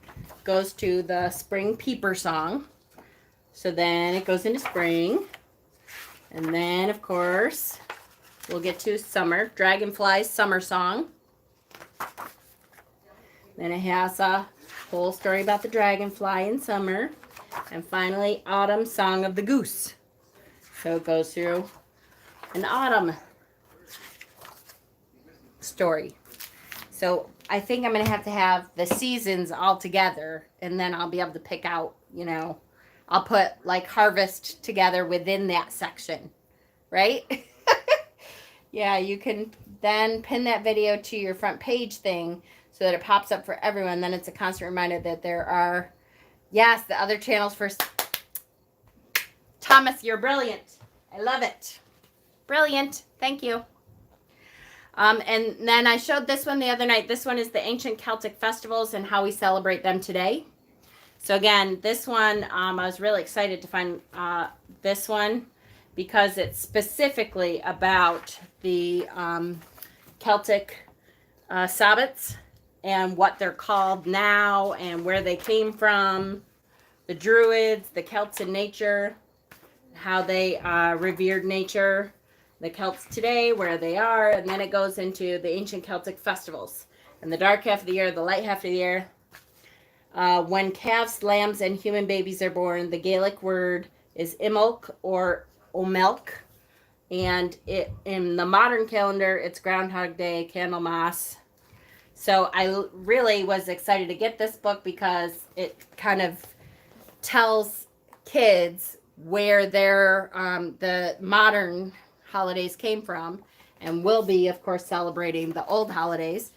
Goes to the Spring Peeper song. So then it goes into spring. And then, of course, we'll get to summer. Dragonfly's summer song. Then it has a whole story about the dragonfly in summer. And finally, autumn song of the goose. So it goes through an autumn story. So I think I'm going to have the seasons all together. And then I'll be able to pick out, you know, I'll put like harvest together within that section. Right? Yeah, you can then pin that video to your front page thing so that it pops up for everyone. Then it's a constant reminder that there are, yes, the other channels for... Thomas, you're brilliant. I love it. Brilliant. Thank you. And then I showed this one the other night. This one is the ancient Celtic festivals and how we celebrate them today. So again, this one, I was really excited to find this one because it's specifically about the Celtic Sabbats and what they're called now and where they came from, the Druids, the Celts in nature, how they revered nature, the Celts today, where they are, and then it goes into the ancient Celtic festivals. And the dark half of the year, the light half of the year. When calves, lambs, and human babies are born, the Gaelic word is Imolc or Omelk. And in the modern calendar, it's Groundhog Day, Candlemas. So I really was excited to get this book because it kind of tells kids where the modern holidays came from, and will be, of course, celebrating the old holidays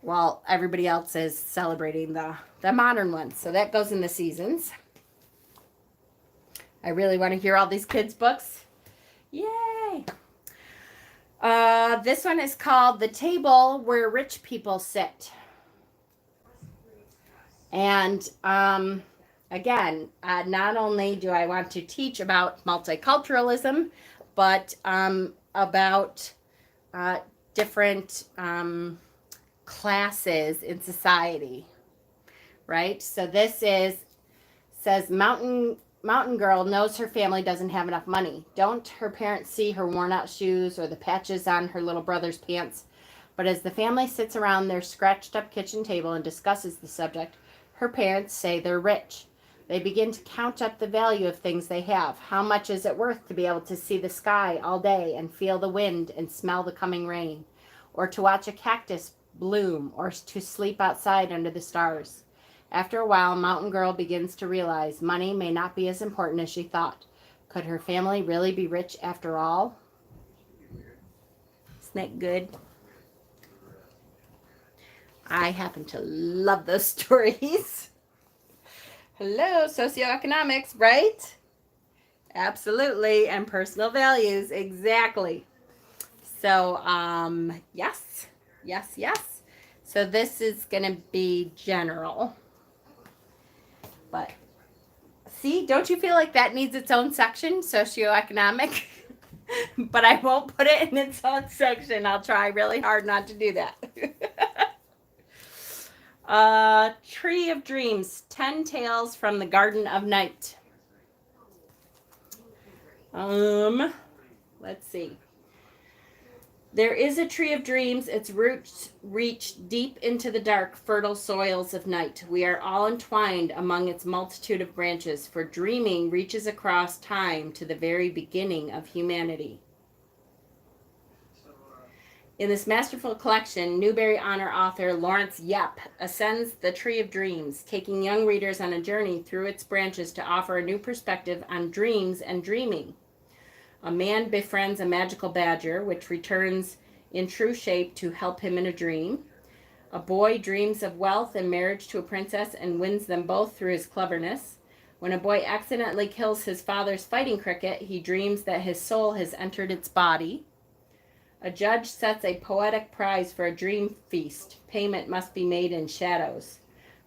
while everybody else is celebrating the modern ones. So that goes in the seasons. I really want to hear all these kids' books. Yay! This one is called The Table Where Rich People Sit. And again, not only do I want to teach about multiculturalism, but about different classes in society, right? So this says mountain girl knows her family doesn't have enough money. Don't her parents see her worn out shoes or the patches on her little brother's pants? But as the family sits around their scratched up kitchen table and discusses the subject, her parents say they're rich. They begin to count up the value of things they have. How much is it worth to be able to see the sky all day and feel the wind and smell the coming rain? Or to watch a cactus bloom, or to sleep outside under the stars? After a while, Mountain Girl begins to realize money may not be as important as she thought. Could her family really be rich after all? Isn't that good? I happen to love those stories. Hello, socioeconomics, right? Absolutely, and personal values, exactly. So, yes. So this is going to be general. But, see, don't you feel like that needs its own section, socioeconomic? But I won't put it in its own section. I'll try really hard not to do that. Tree of Dreams, 10 Tales from the Garden of Night. Let's see. There is a tree of dreams. Its roots reach deep into the dark, fertile soils of night. We are all entwined among its multitude of branches, for dreaming reaches across time to the very beginning of humanity. In this masterful collection, Newbery Honor author Lawrence Yep ascends the Tree of Dreams, taking young readers on a journey through its branches to offer a new perspective on dreams and dreaming. A man befriends a magical badger, which returns in true shape to help him in a dream. A boy dreams of wealth and marriage to a princess and wins them both through his cleverness. When a boy accidentally kills his father's fighting cricket, he dreams that his soul has entered its body. A judge sets a poetic prize for a dream feast. Payment must be made in shadows.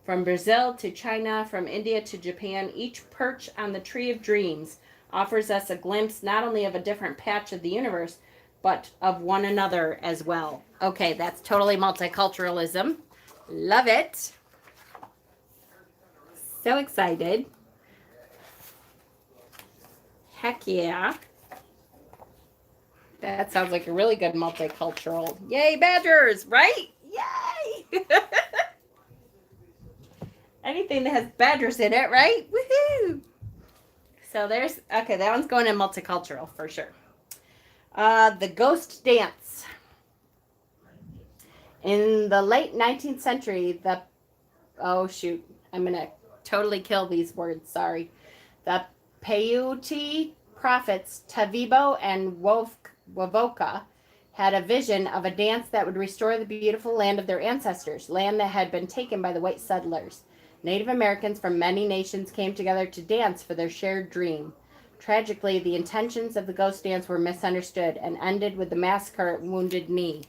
From Brazil to China, from India to Japan, each perch on the Tree of Dreams offers us a glimpse not only of a different patch of the universe, but of one another as well. Okay, that's totally multiculturalism. Love it. So excited. Heck yeah. That sounds like a really good multicultural. Yay, badgers, right? Yay! Anything that has badgers in it, right? Woohoo! So there's, okay, that one's going in multicultural for sure. The Ghost Dance. In the late 19th century, I'm going to totally kill these words, sorry. The Paiute prophets Tavibo and Wovoka had a vision of a dance that would restore the beautiful land of their ancestors, land that had been taken by the white settlers. Native Americans from many nations came together to dance for their shared dream. Tragically, the intentions of the ghost dance were misunderstood and ended with the massacre at Wounded Knee.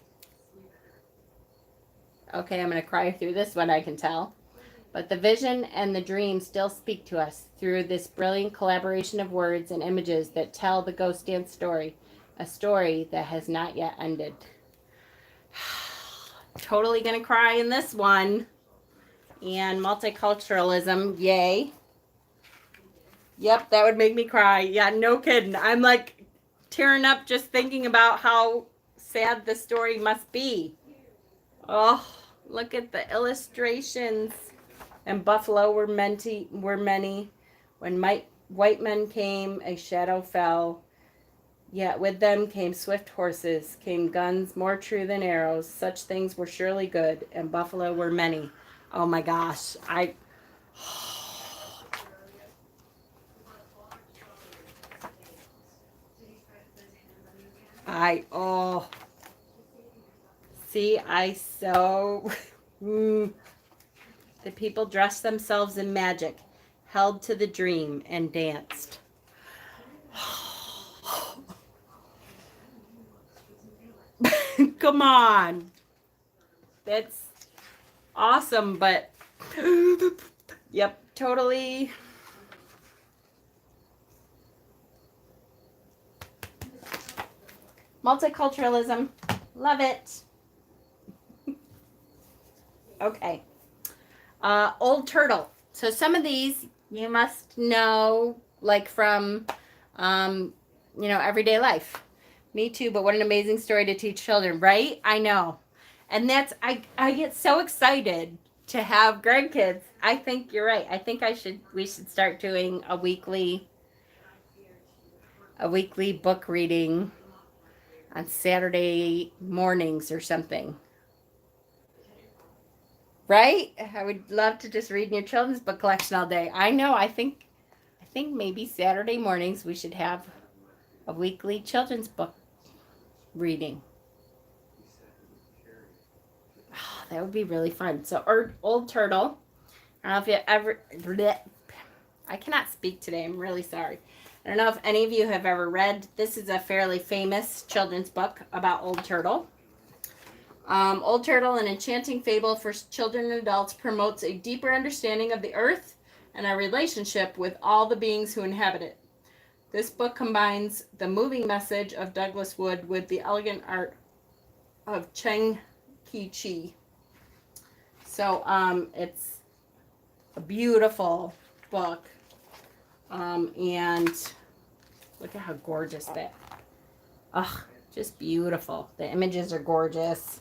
Okay, I'm going to cry through this one, I can tell. But the vision and the dream still speak to us through this brilliant collaboration of words and images that tell the ghost dance story, a story that has not yet ended. Totally going to cry in this one. And multiculturalism, yay. Yep, that would make me cry. Yeah, no kidding. I'm like tearing up just thinking about how sad the story must be. Oh, look at the illustrations. And buffalo were many. When white men came, a shadow fell. Yet with them came swift horses, came guns more true than arrows. Such things were surely good, and buffalo were many. Oh my gosh, the people dressed themselves in magic, held to the dream, and danced. Come on. That's awesome, but yep, totally. Multiculturalism, love it. Okay. Old Turtle. So some of these you must know, like from, everyday life. Me too, but what an amazing story to teach children, right? I know. And I get so excited to have grandkids. I think you're right. I think we should start doing a weekly book reading on Saturday mornings or something. Right? I would love to just read in your children's book collection all day. I know. I think maybe Saturday mornings we should have a weekly children's book reading. Oh, that would be really fun. So, Old Turtle. I don't know if you ever. I cannot speak today. I'm really sorry. I don't know if any of you have ever read. This is a fairly famous children's book about Old Turtle. Old Turtle, an enchanting fable for children and adults, promotes a deeper understanding of the earth and our relationship with all the beings who inhabit it. This book combines the moving message of Douglas Wood with the elegant art of Cheng Ki-chi. So it's a beautiful book. And look at how gorgeous that. Ugh, just beautiful. The images are gorgeous.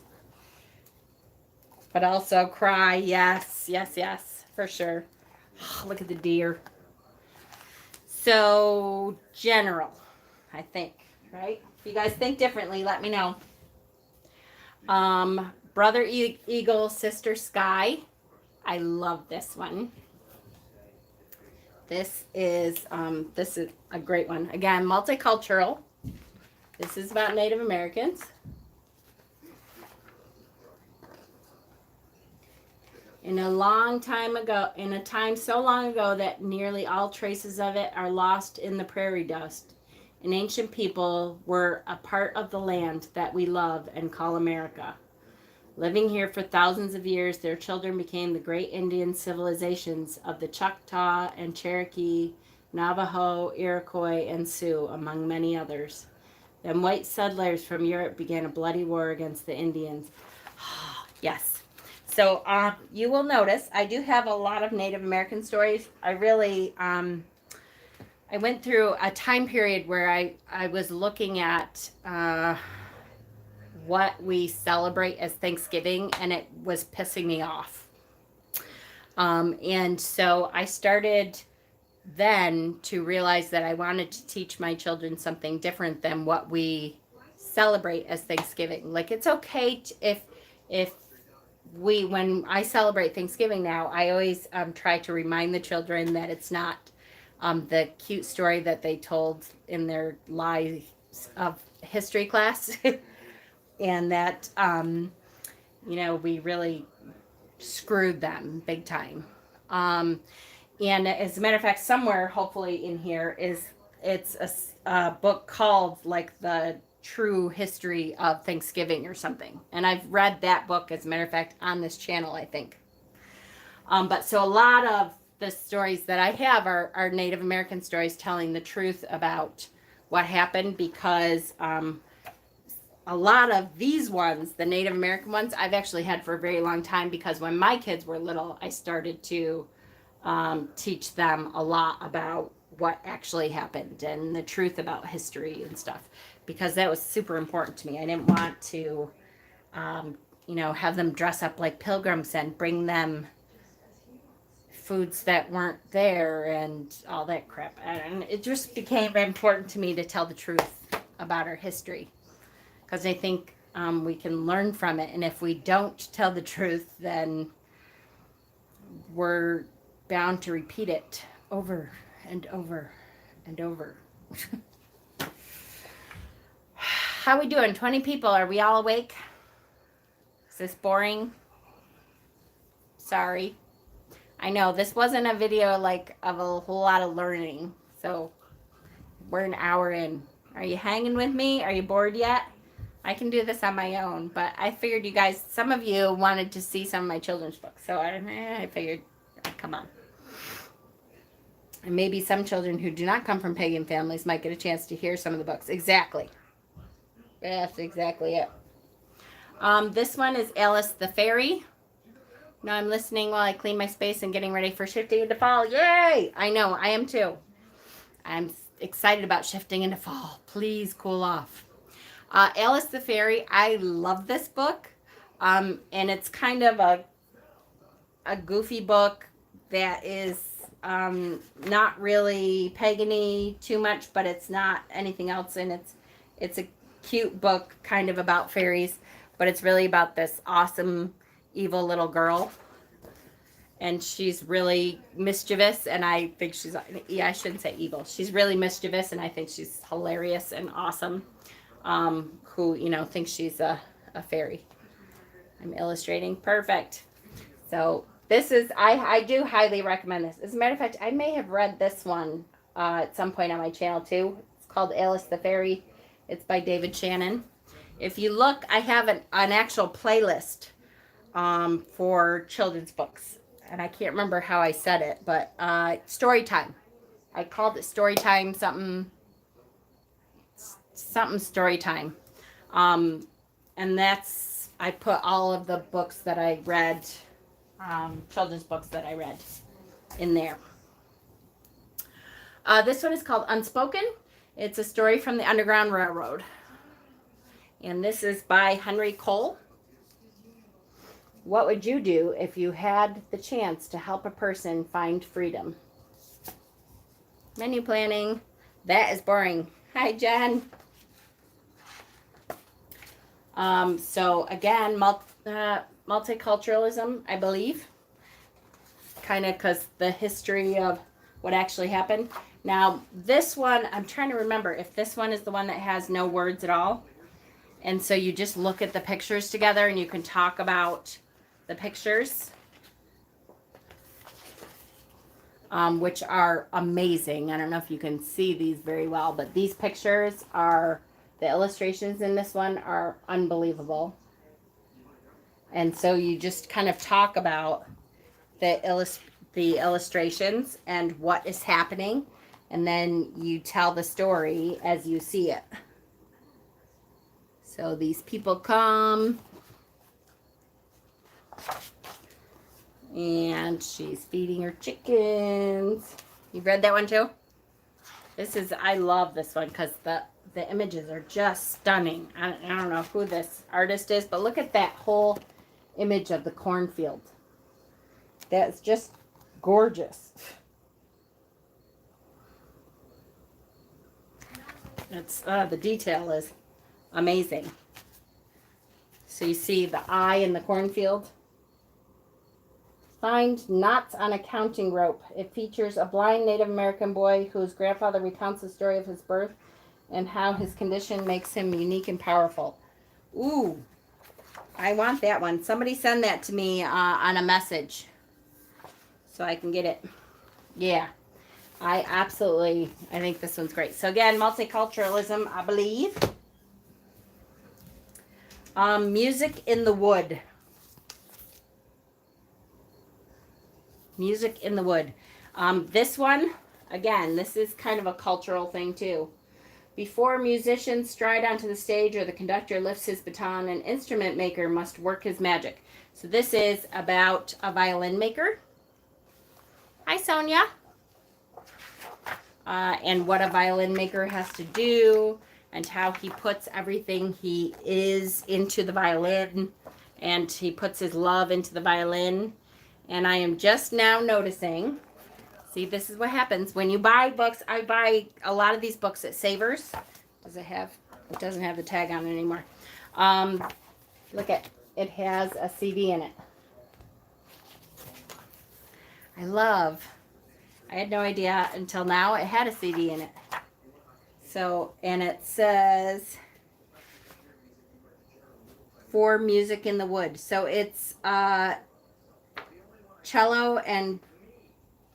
But also cry, yes, for sure. Oh, look at the deer. So, general, I think, right? If you guys think differently, let me know. Brother Eagle, Sister Sky. I love this one. This is a great one. Again, multicultural. This is about Native Americans. In a time so long ago that nearly all traces of it are lost in the prairie dust, an ancient people were a part of the land that we love and call America. Living here for thousands of years, their children became the great Indian civilizations of the Choctaw and Cherokee, Navajo, Iroquois, and Sioux, among many others. Then white settlers from Europe began a bloody war against the Indians. Yes. So you will notice I do have a lot of Native American stories. I really, I went through a time period where I was looking at what we celebrate as Thanksgiving, and it was pissing me off. And so I started then to realize that I wanted to teach my children something different than what we celebrate as Thanksgiving. Like, it's okay if when I celebrate Thanksgiving now, I always try to remind the children that it's not the cute story that they told in their lives of history class, and that we really screwed them big time. And as a matter of fact, somewhere hopefully in here it's a book called like the True History of Thanksgiving or something. And I've read that book, as a matter of fact, on this channel, I think. But so a lot of the stories that I have are Native American stories telling the truth about what happened, because a lot of these ones, the Native American ones, I've actually had for a very long time, because when my kids were little, I started to teach them a lot about what actually happened and the truth about history and stuff, because that was super important to me. I didn't want to, have them dress up like pilgrims and bring them foods that weren't there and all that crap. And it just became important to me to tell the truth about our history, because I think we can learn from it. And if we don't tell the truth, then we're bound to repeat it over and over and over. How we doing? 20 people. Are we all awake? Is this boring? Sorry. I know this wasn't a video like of a whole lot of learning. So we're an hour in. Are you hanging with me? Are you bored yet? I can do this on my own, but I figured you guys, some of you wanted to see some of my children's books. So I figured I'd come on. And maybe some children who do not come from pagan families might get a chance to hear some of the books. Exactly. That's exactly it. This one is Alice the Fairy. Now I'm listening while I clean my space and getting ready for shifting into fall. Yay! I know, I am too. I'm excited about shifting into fall. Please cool off. Alice the Fairy. I love this book. And it's kind of a goofy book that is not really pagan-y too much, but it's not anything else. And it's a cute book kind of about fairies, but it's really about this awesome evil little girl, and she's really mischievous, and I think she's, yeah, I shouldn't say evil, she's really mischievous, and I think she's hilarious and awesome. Who, you know, thinks she's a fairy. I'm illustrating perfect. So this is, I do highly recommend this. As a matter of fact, I may have read this one at some point on my channel too. It's called Alice the Fairy. It's by David Shannon. If you look, I have an actual playlist for children's books. And I can't remember how I said it, but story time. I called it story time, something story time. And that's, I put all of the books that I read, children's books that I read in there. This one is called Unspoken. It's a story from the Underground Railroad. And this is by Henry Cole. What would you do if you had the chance to help a person find freedom? Menu planning. That is boring. Hi, Jen. So again, multiculturalism, I believe. Kind of because the history of what actually happened. Now, this one, I'm trying to remember if this one is the one that has no words at all. And so you just look at the pictures together and you can talk about the pictures, which are amazing. I don't know if you can see these very well, but these pictures are, the illustrations in this one are unbelievable. And so you just kind of talk about the illustrations and what is happening, and then you tell the story as you see it. So these people come, and she's feeding her chickens. You've read that one too? This is, I love this one because the images are just stunning. I don't know who this artist is, but look at that whole image of the cornfield. That's just gorgeous. It's the detail is amazing. So you see the eye in the cornfield. Find knots on a counting rope. It features a blind Native American boy whose grandfather recounts the story of his birth and how his condition makes him unique and powerful. Ooh, I want that one. Somebody send that to me on a message so I can get it. Yeah, I think this one's great. So again, multiculturalism, I believe. Music in the Wood. Music in the Wood. This one, again, this is kind of a cultural thing too. Before musicians stride onto the stage or the conductor lifts his baton, an instrument maker must work his magic. So this is about a violin maker. Hi, Sonia. And what a violin maker has to do, and how he puts everything he is into the violin, and he puts his love into the violin. And I am just now noticing, see, this is what happens when you buy books. I buy a lot of these books at Savers. Does it have, it doesn't have the tag on it anymore. Look at, it has a CD in it. I had no idea until now it had a CD in it. So, and it says, For Music in the Wood. So it's cello and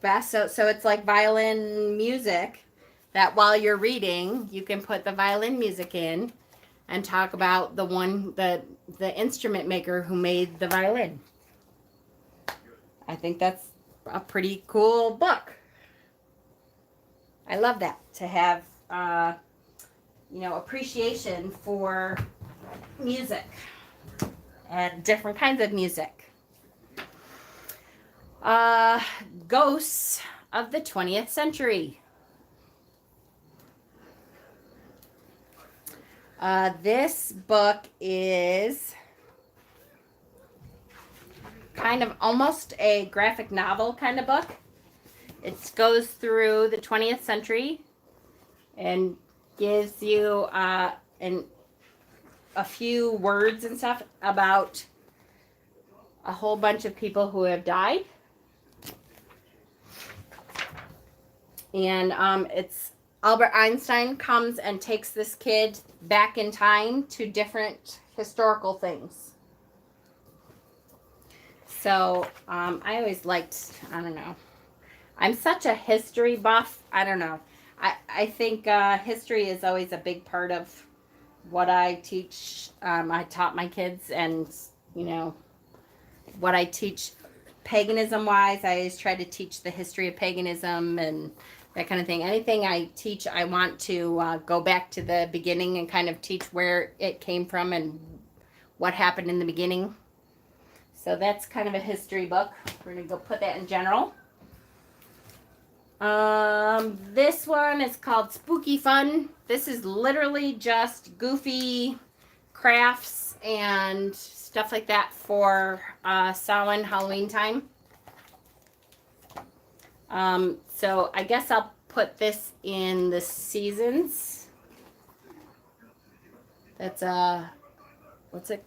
basso. So it's like violin music that while you're reading, you can put the violin music in and talk about the instrument maker who made the violin. I think that's a pretty cool book. I love that, to have, appreciation for music and different kinds of music. Ghosts of the 20th Century. This book is kind of almost a graphic novel kind of book. It goes through the 20th century and gives you a few words and stuff about a whole bunch of people who have died. And it's Albert Einstein comes and takes this kid back in time to different historical things. So I always liked, I don't know, I'm such a history buff. I don't know. I think history is always a big part of what I teach. I taught my kids, and, you know, what I teach paganism wise, I always try to teach the history of paganism and that kind of thing. Anything I teach, I want to go back to the beginning and kind of teach where it came from and what happened in the beginning. So that's kind of a history book. We're going to go put that in general. This one is called Spooky Fun. This is literally just goofy crafts and stuff like that for Samhain, Halloween time. So I guess I'll put this in the seasons. That's what's it?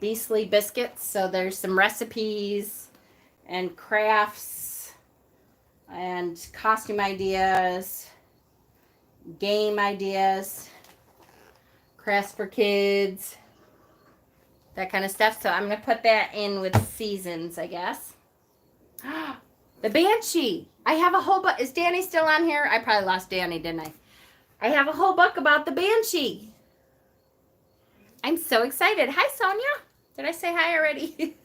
Beastly Biscuits. So there's some recipes and crafts and costume ideas, game ideas, crafts for kids, that kind of stuff. So I'm going to put that in with seasons, I guess. The Banshee. I have a whole book. Is Danny still on here? I probably lost Danny, didn't I? I have a whole book about the Banshee. I'm so excited. Hi, Sonia. Did I say hi already?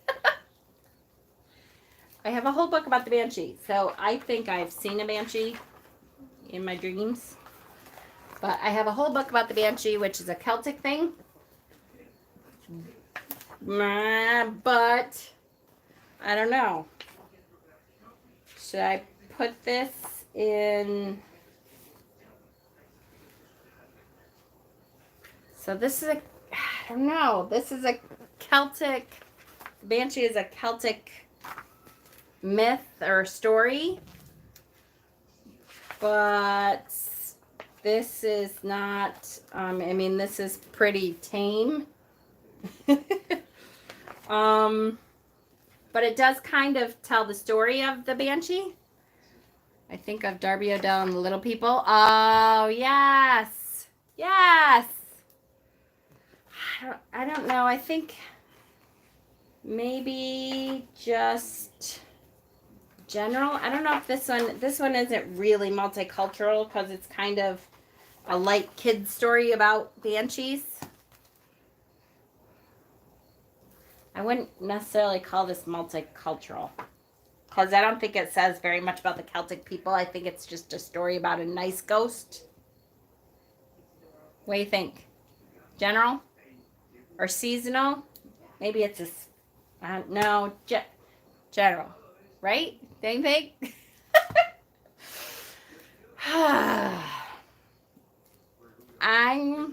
I have a whole book about the Banshee. So I think I've seen a Banshee in my dreams. But I have a whole book about the Banshee, which is a Celtic thing. But I don't know. Should I put this in? So this is I don't know. This is a Celtic, Banshee is a Celtic myth or story. But this is not, I mean, this is pretty tame. But it does kind of tell the story of the Banshee. I think of Darby O'Dell and the Little People. Oh, yes. Yes. I don't know. I think maybe just general. I don't know if this one isn't really multicultural because it's kind of a light kid story about banshees. I wouldn't necessarily call this multicultural because I don't think it says very much about the Celtic people. I think it's just a story about a nice ghost. What do you think? General or seasonal? Maybe it's a no, general, right? Don't you think? I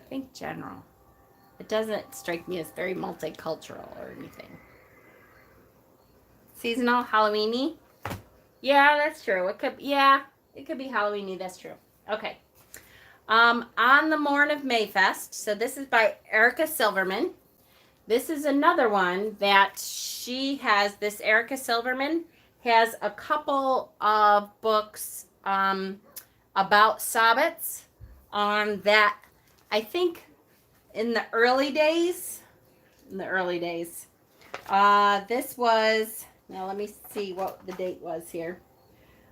think general. It doesn't strike me as very multicultural or anything. Seasonal, Halloweeny. Yeah, that's true. It could be Halloweeny. That's true. Okay. On the Morn of Mayfest. So this is by Erica Silverman. This is another one that she has. This Erica Silverman has a couple of books about Sabbats that I think in the early days. This was, now let me see what the date was here.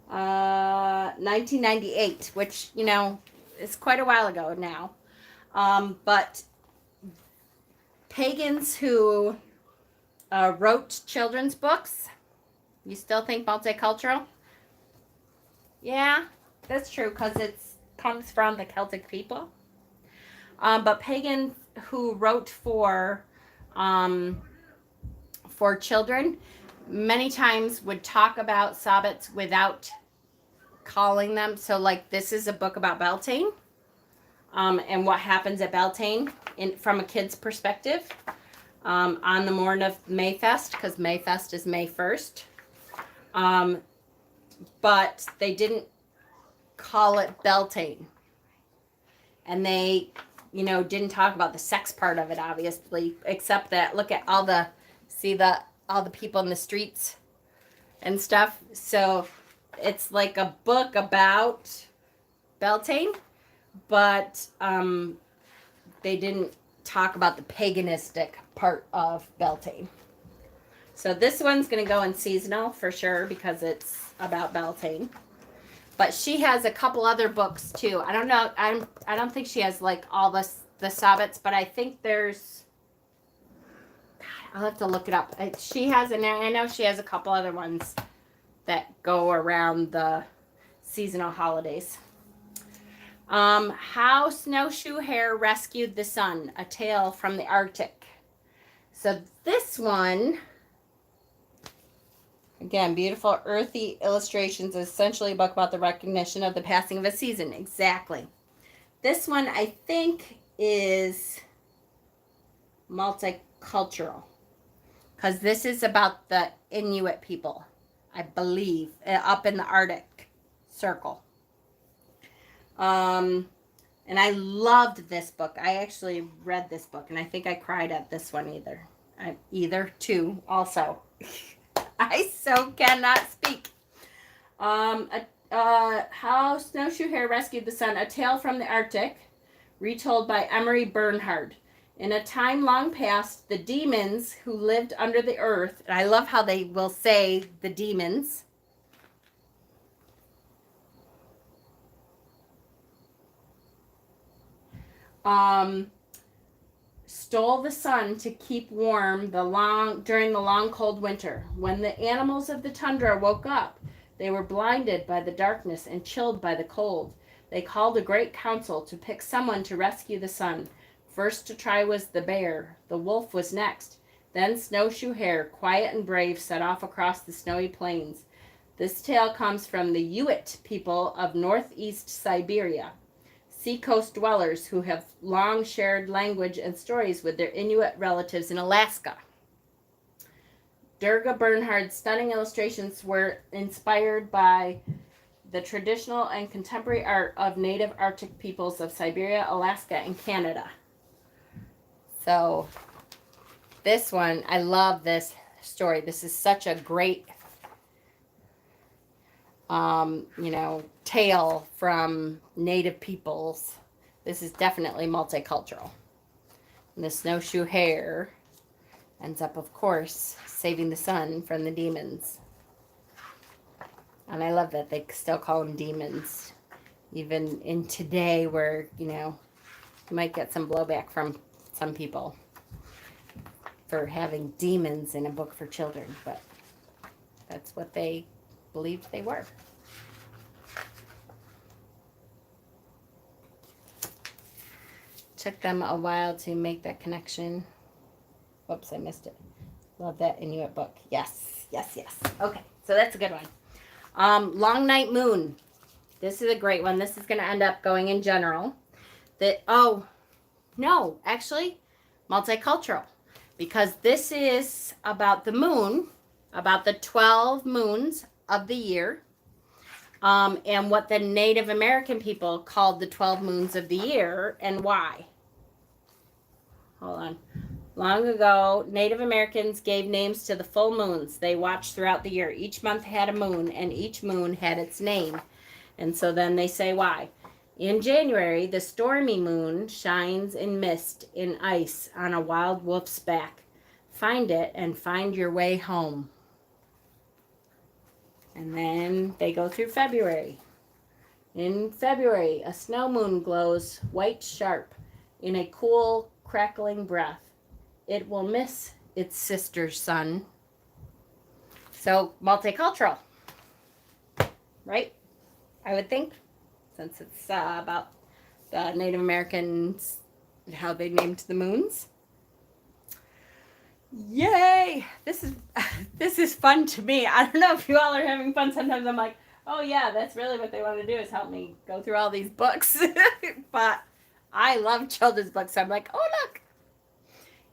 1998, which, you know, is quite a while ago now. But pagans who wrote children's books, you still think multicultural? Yeah, that's true because it comes from the Celtic people. But pagans who wrote for children many times would talk about Sabbats without calling them. So like this is a book about Beltane and what happens at Beltane from a kid's perspective. on the morning of Mayfest, because Mayfest is May 1st. But they didn't call it Beltane. And they, didn't talk about the sex part of it, obviously, except that look at all the people in the streets and stuff. So it's like a book about Beltane, but they didn't talk about the paganistic part of Beltane. So this one's going to go in seasonal for sure because it's about Beltane. But she has a couple other books too. I don't know. I don't think she has like all the Sabbats, but I think there's. I'll have to look it up. She has, and I know she has a couple other ones that go around the seasonal holidays. How Snowshoe Hare Rescued the Sun, a tale from the Arctic. So this one, again, beautiful earthy illustrations, essentially a book about the recognition of the passing of a season. Exactly. This one, I think, is multicultural because this is about the Inuit people, I believe, up in the Arctic Circle. And I loved this book. I actually read this book, and I think I cried at this one either too also. I so cannot speak. How Snowshoe Hare Rescued the Sun, a tale from the Arctic, retold by Emery Bernhard. In a time long past, the demons who lived under the earth, and I love how they will say the demons, stole the sun to keep warm during the long cold winter. When the animals of the tundra woke up, they were blinded by the darkness and chilled by the cold. They called a great council to pick someone to rescue the sun. First to try was the bear. The wolf was next. Then Snowshoe Hare, quiet and brave, set off across the snowy plains. This tale comes from the Ute people of northeast Siberia, seacoast dwellers who have long shared language and stories with their Inuit relatives in Alaska. Durga Bernhard's stunning illustrations were inspired by the traditional and contemporary art of native Arctic peoples of Siberia, Alaska, and Canada. So this one, I love this story. This is such a great, tale from native peoples. This is definitely multicultural. And the Snowshoe Hare ends up, of course, saving the sun from the demons. And I love that they still call them demons. Even in today where, you might get some blowback from some people for having demons in a book for children. But that's what they believed they were. Took them a while to make that connection. Whoops, I missed it. Love that Inuit book. Yes. Okay, so that's a good one. Long Night Moon. This is a great one. This is going to end up going in general. Actually, multicultural. Because this is about the moon, about the 12 moons of the year, and what the Native American people called the 12 moons of the year and why. Hold on. Long ago, Native Americans gave names to the full moons they watched throughout the year. Each month had a moon, and each moon had its name. And so then they say why. In January, the stormy moon shines in mist, in ice, on a wild wolf's back. Find it and find your way home. And then they go through February. In February, a snow moon glows white sharp in a cool, crackling breath. It will miss its sister's sun. So, multicultural. Right? I would think. Since it's about the Native Americans, how they named the moons. Yay! This is fun to me. I don't know if you all are having fun. Sometimes I'm like, oh yeah, that's really what they want to do is help me go through all these books. But I love children's books. So I'm like, oh look.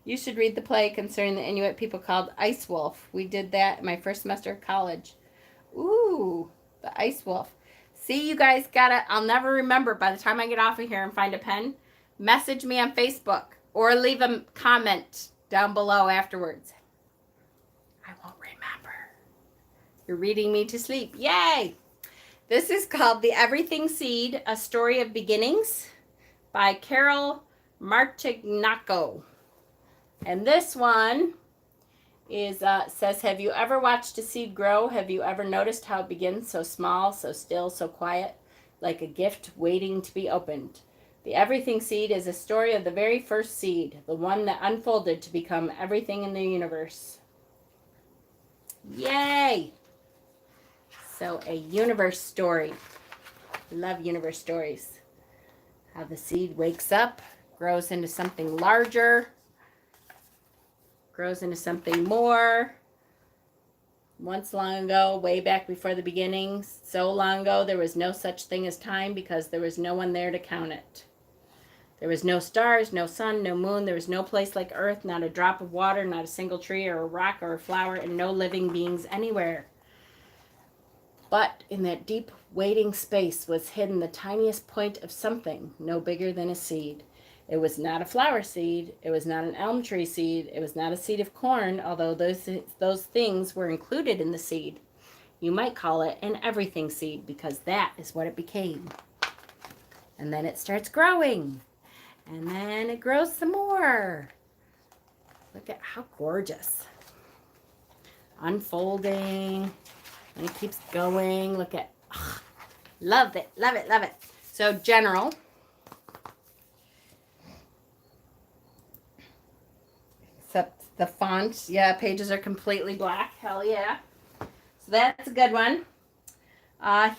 You should read the play concerning the Inuit people called Ice Wolf. We did that in my first semester of college. Ooh, the Ice Wolf. See, you guys gotta, I'll never remember by the time I get off of here and find a pen. Message me on Facebook or leave a comment down below afterwards. I won't remember. You're reading me to sleep. Yay! This is called The Everything Seed, A Story of Beginnings by Carol Martignaco. And this one is says, have you ever watched a seed grow? Have you ever noticed how it begins so small, so still, so quiet, like a gift waiting to be opened? The Everything Seed is a story of the very first seed, the one that unfolded to become everything in the universe. Yay! So a universe story. Love universe stories. How the seed wakes up, grows into something larger, grows into something more. Once long ago, way back before the beginning, so long ago, there was no such thing as time because there was no one there to count it. There was no stars, no sun, no moon. There was no place like Earth, not a drop of water, not a single tree or a rock or a flower, and no living beings anywhere. But in that deep waiting space was hidden the tiniest point of something no bigger than a seed. It was not a flower seed. It was not an elm tree seed. It was not a seed of corn, although those things were included in the seed. You might call it an everything seed because that is what it became. And then it starts growing. And then it grows some more. Look at how gorgeous. Unfolding. And it keeps going. Look at, love it, love it, love it. So general. Except the font, yeah, pages are completely black. Hell yeah. So that's a good one.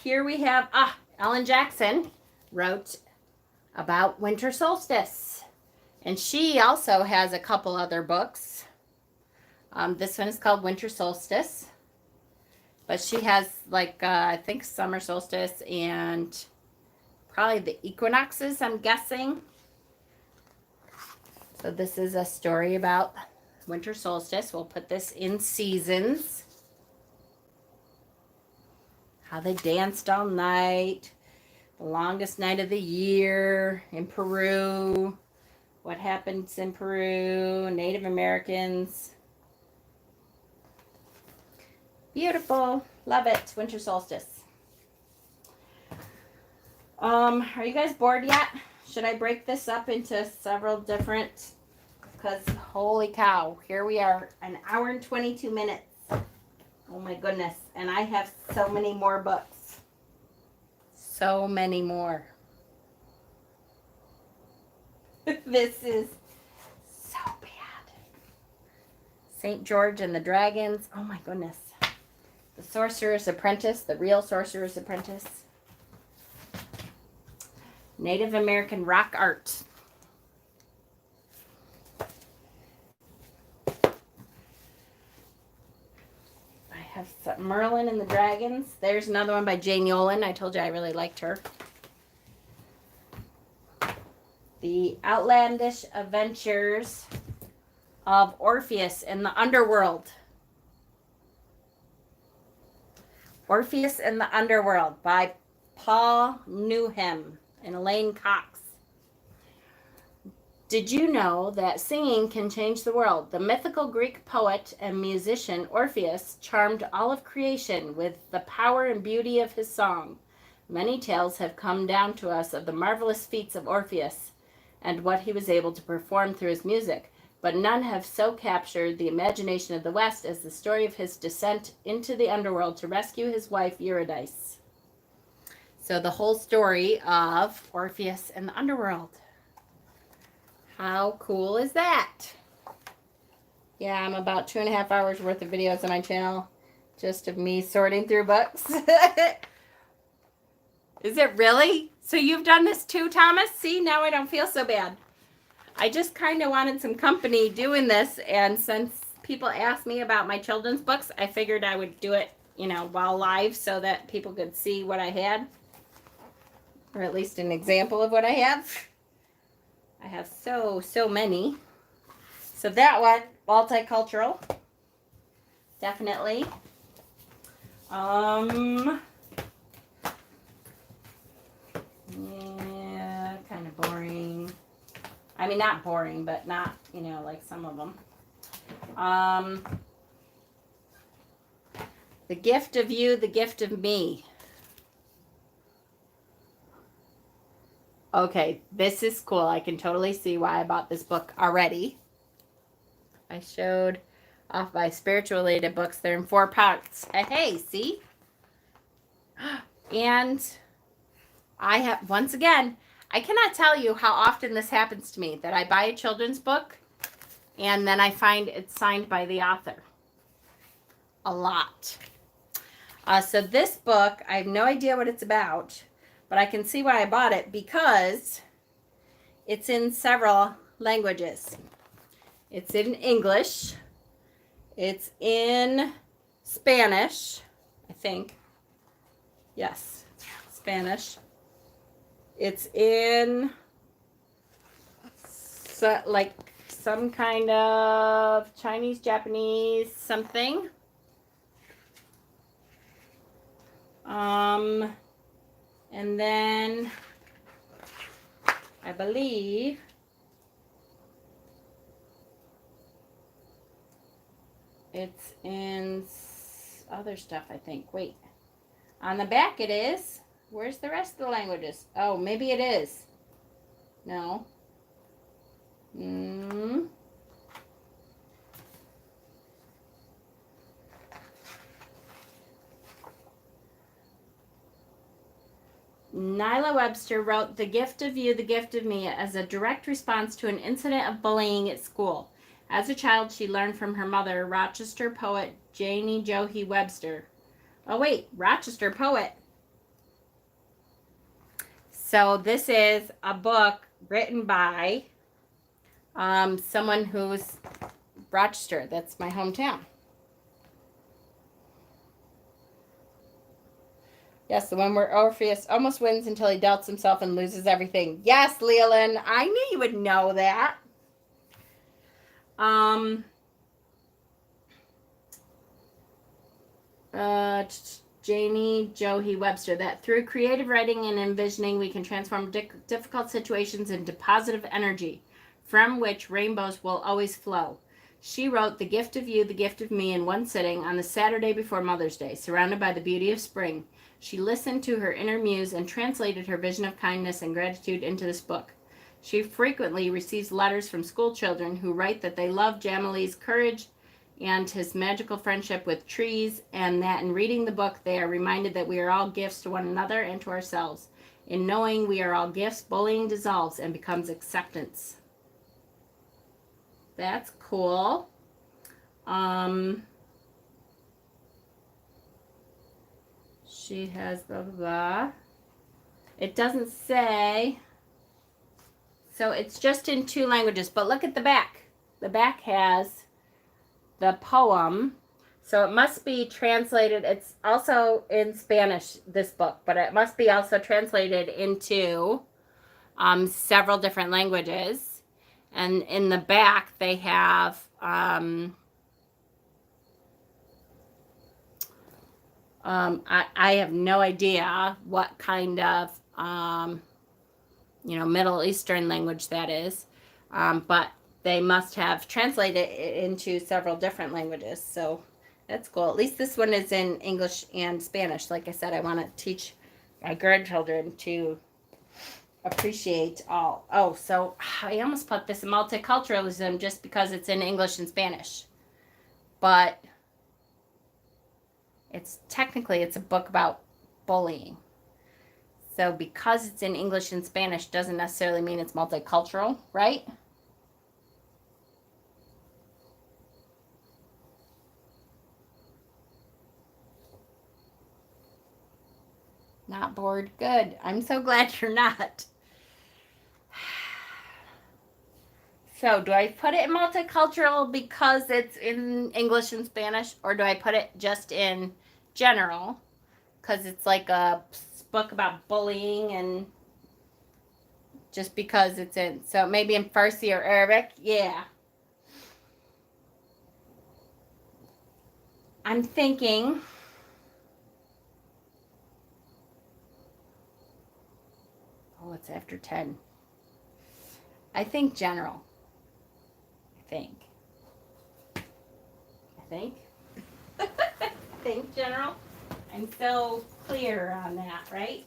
Here we have, Ellen Jackson wrote about winter solstice. And she also has a couple other books. This one is called Winter Solstice. But she has like, I think summer solstice and probably the equinoxes, I'm guessing. So this is a story about winter solstice. We'll put this in seasons. How they danced all night. The longest night of the year in Peru. What happens in Peru. Native Americans. Beautiful. Love it. Winter solstice. Are you guys bored yet? Should I break this up into several different? Because holy cow, here we are, an hour and 22 minutes. Oh my goodness. And I have so many more books. So many more. This is so bad. St. George and the Dragons. Oh my goodness. The Sorcerer's Apprentice, the real Sorcerer's Apprentice. Native American rock art. I have Merlin and the Dragons. There's another one by Jane Yolen. I told you I really liked her. The Outlandish Adventures of Orpheus in the Underworld. Orpheus in the Underworld by Paul Newham and Elaine Cox. Did you know that singing can change the world? The mythical Greek poet and musician Orpheus charmed all of creation with the power and beauty of his song. Many tales have come down to us of the marvelous feats of Orpheus and what he was able to perform through his music, but none have so captured the imagination of the West as the story of his descent into the underworld to rescue his wife Eurydice. So the whole story of Orpheus and the underworld. How cool is that? Yeah, I'm about 2.5 hours worth of videos on my channel just of me sorting through books. Is it really? So you've done this too, Thomas? See, now I don't feel so bad. I just kind of wanted some company doing this, and since people asked me about my children's books, I figured I would do it, you know, while live so that people could see what I had, or at least an example of what I have. I have so many. So that one, multicultural. Definitely. Yeah, kind of boring. I mean, not boring, but not, like some of them. The Gift of You, the Gift of Me. Okay, this is cool. I can totally see why I bought this book already. I showed off my spiritual related books. They're in 4 parts. Hey, see? And I have, once again, I cannot tell you how often this happens to me, that I buy a children's book and then I find it's signed by the author. A lot. So this book, I have no idea what it's about, but I can see why I bought it, because it's in several languages. It's in English. It's in Spanish, I think. Yes, Spanish. It's in some kind of Chinese, Japanese, something. And then I believe it's in other stuff, I think. Wait. On the back it is. Where's the rest of the languages? Oh, maybe it is. No. Nyla Webster wrote The Gift of You, the Gift of Me as a direct response to an incident of bullying at school. As a child, she learned from her mother, Rochester poet Janie Johi Webster. Oh, wait, Rochester poet. So this is a book written by someone who's Rochester. That's my hometown. Yes, the one where Orpheus almost wins until he doubts himself and loses everything. Yes, Leland, I knew you would know that. Janie Johi Webster, that through creative writing and envisioning, we can transform difficult situations into positive energy, from which rainbows will always flow. She wrote The Gift of You, the Gift of Me in one sitting on the Saturday before Mother's Day, surrounded by the beauty of spring. She listened to her inner muse and translated her vision of kindness and gratitude into this book. She frequently receives letters from school children who write that they love Jamalee's courage and his magical friendship with trees, and that in reading the book they are reminded that we are all gifts to one another and to ourselves. In knowing we are all gifts, bullying dissolves and becomes acceptance. That's cool. She has blah, blah, blah. It doesn't say. So it's just in 2 languages. But look at the back. The back has the poem. So it must be translated. It's also in Spanish, this book. But it must be also translated into several different languages. And in the back, they have I have no idea what kind of, Middle Eastern language that is. But they must have translated it into several different languages. So that's cool. At least this one is in English and Spanish. Like I said, I want to teach my grandchildren to appreciate all. Oh, so I almost put this in multiculturalism just because it's in English and Spanish. But it's a book about bullying. So because it's in English and Spanish doesn't necessarily mean it's multicultural, right? Not bored? Good. I'm so glad you're not. So do I put it in multicultural because it's in English and Spanish, or do I put it just in general because it's like a book about bullying, and just because it's in, so maybe in Farsi or Arabic? Yeah. I'm thinking, oh, it's after 10. I think general. I think general. I'm so clear on that, right?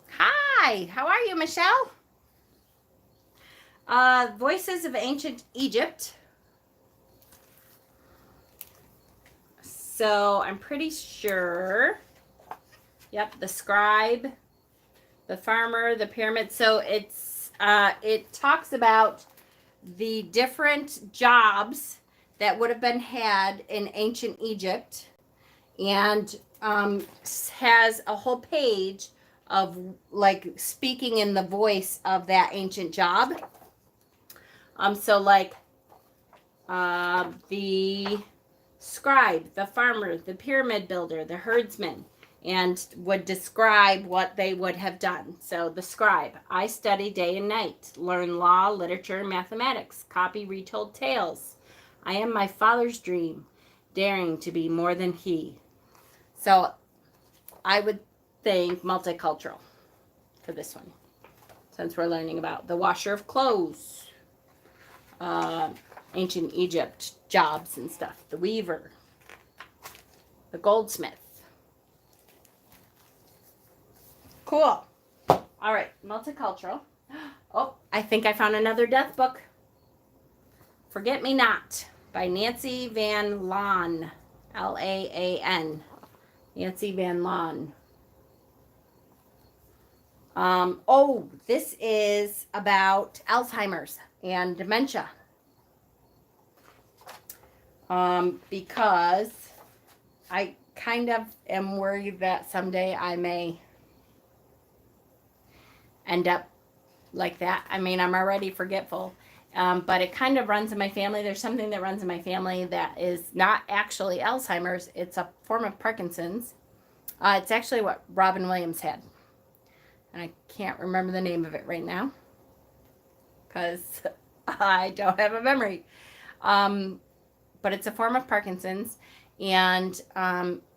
Hi, how are you, Michelle? Voices of Ancient Egypt. So I'm pretty sure, yep, the scribe, the farmer, the pyramid. So it talks about the different jobs that would have been had in ancient Egypt, and has a whole page of like speaking in the voice of that ancient job. So like the scribe, the farmer, the pyramid builder, the herdsman, and would describe what they would have done. So the scribe, I study day and night, learn law, literature, and mathematics, copy retold tales. I am my father's dream, daring to be more than he. So I would think multicultural for this one, since we're learning about the washer of clothes, ancient Egypt jobs and stuff, the weaver, the goldsmith. Cool. All right, multicultural. Oh, I think I found another death book. Forget Me Not by Nancy Van Laan, Laan. Nancy Van Laan. Oh, this is about Alzheimer's and dementia. Because I kind of am worried that someday I may end up like that. I mean, I'm already forgetful, but it kind of runs in my family. There's something that runs in my family that is not actually Alzheimer's. It's a form of Parkinson's. It's actually what Robin Williams had. And I can't remember the name of it right now because I don't have a memory. But it's a form of Parkinson's, and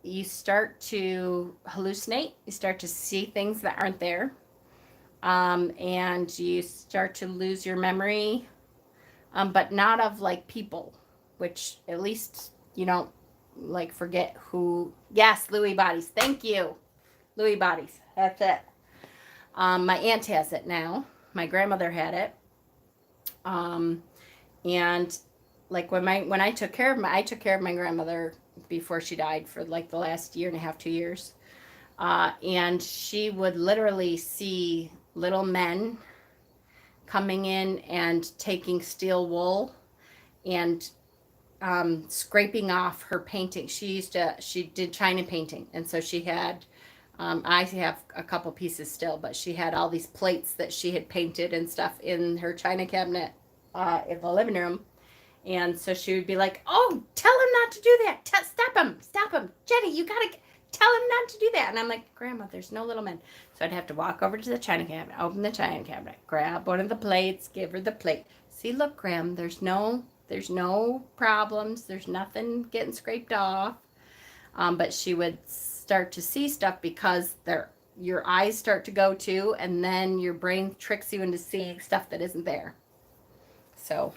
you start to hallucinate. You start to see things that aren't there, and you start to lose your memory, but not of like people, which at least you don't like forget who. Yes, Lewy bodies. Thank you, Lewy bodies. That's it. My aunt has it now. My grandmother had it, and like when I took care of my grandmother before she died for like the last year and a half, 2 years. And she would literally see little men coming in and taking steel wool and scraping off her painting. She did China painting. And so she had, I have a couple pieces still, but she had all these plates that she had painted and stuff in her China cabinet in the living room. And so she would be like, oh, tell him not to do that. Stop him. Jenny, you got to tell him not to do that. And I'm like, Grandma, there's no little men. So I'd have to walk over to the China cabinet, open the China cabinet, grab one of the plates, give her the plate. See, look, Graham, there's no problems. There's nothing getting scraped off. But she would start to see stuff because your eyes start to go too, and then your brain tricks you into seeing stuff that isn't there. So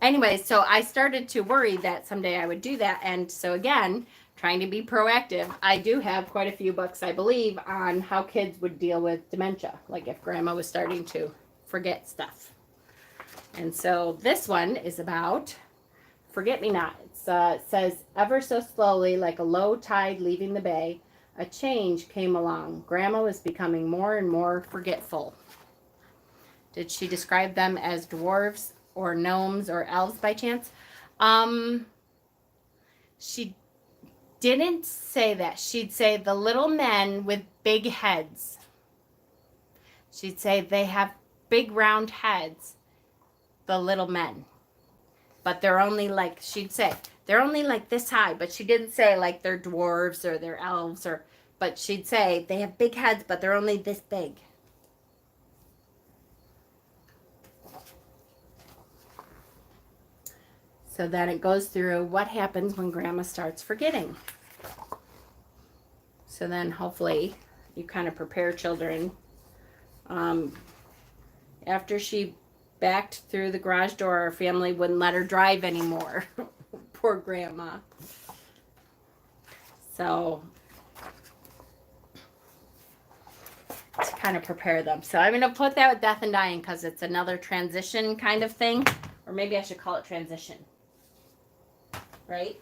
anyway, so I started to worry that someday I would do that. And so again, trying to be proactive, I do have quite a few books, I believe, on how kids would deal with dementia, like if grandma was starting to forget stuff. And so this one is about Forget-Me-Not. It says, ever so slowly, like a low tide leaving the bay, a change came along. Grandma was becoming more and more forgetful. Did she describe them as dwarves or gnomes or elves by chance? She didn't say that. She'd say the little men with big heads. She'd say they have big round heads, the little men. But they're only like, she'd say, they're only like this high. But she didn't say like they're dwarves or they're elves, but she'd say they have big heads, but they're only this big. So then it goes through what happens when grandma starts forgetting. So then hopefully you kind of prepare children. After she backed through the garage door, our family wouldn't let her drive anymore. Poor grandma. So to kind of prepare them. So I'm going to put that with death and dying because it's another transition kind of thing. Or maybe I should call it transition. Right?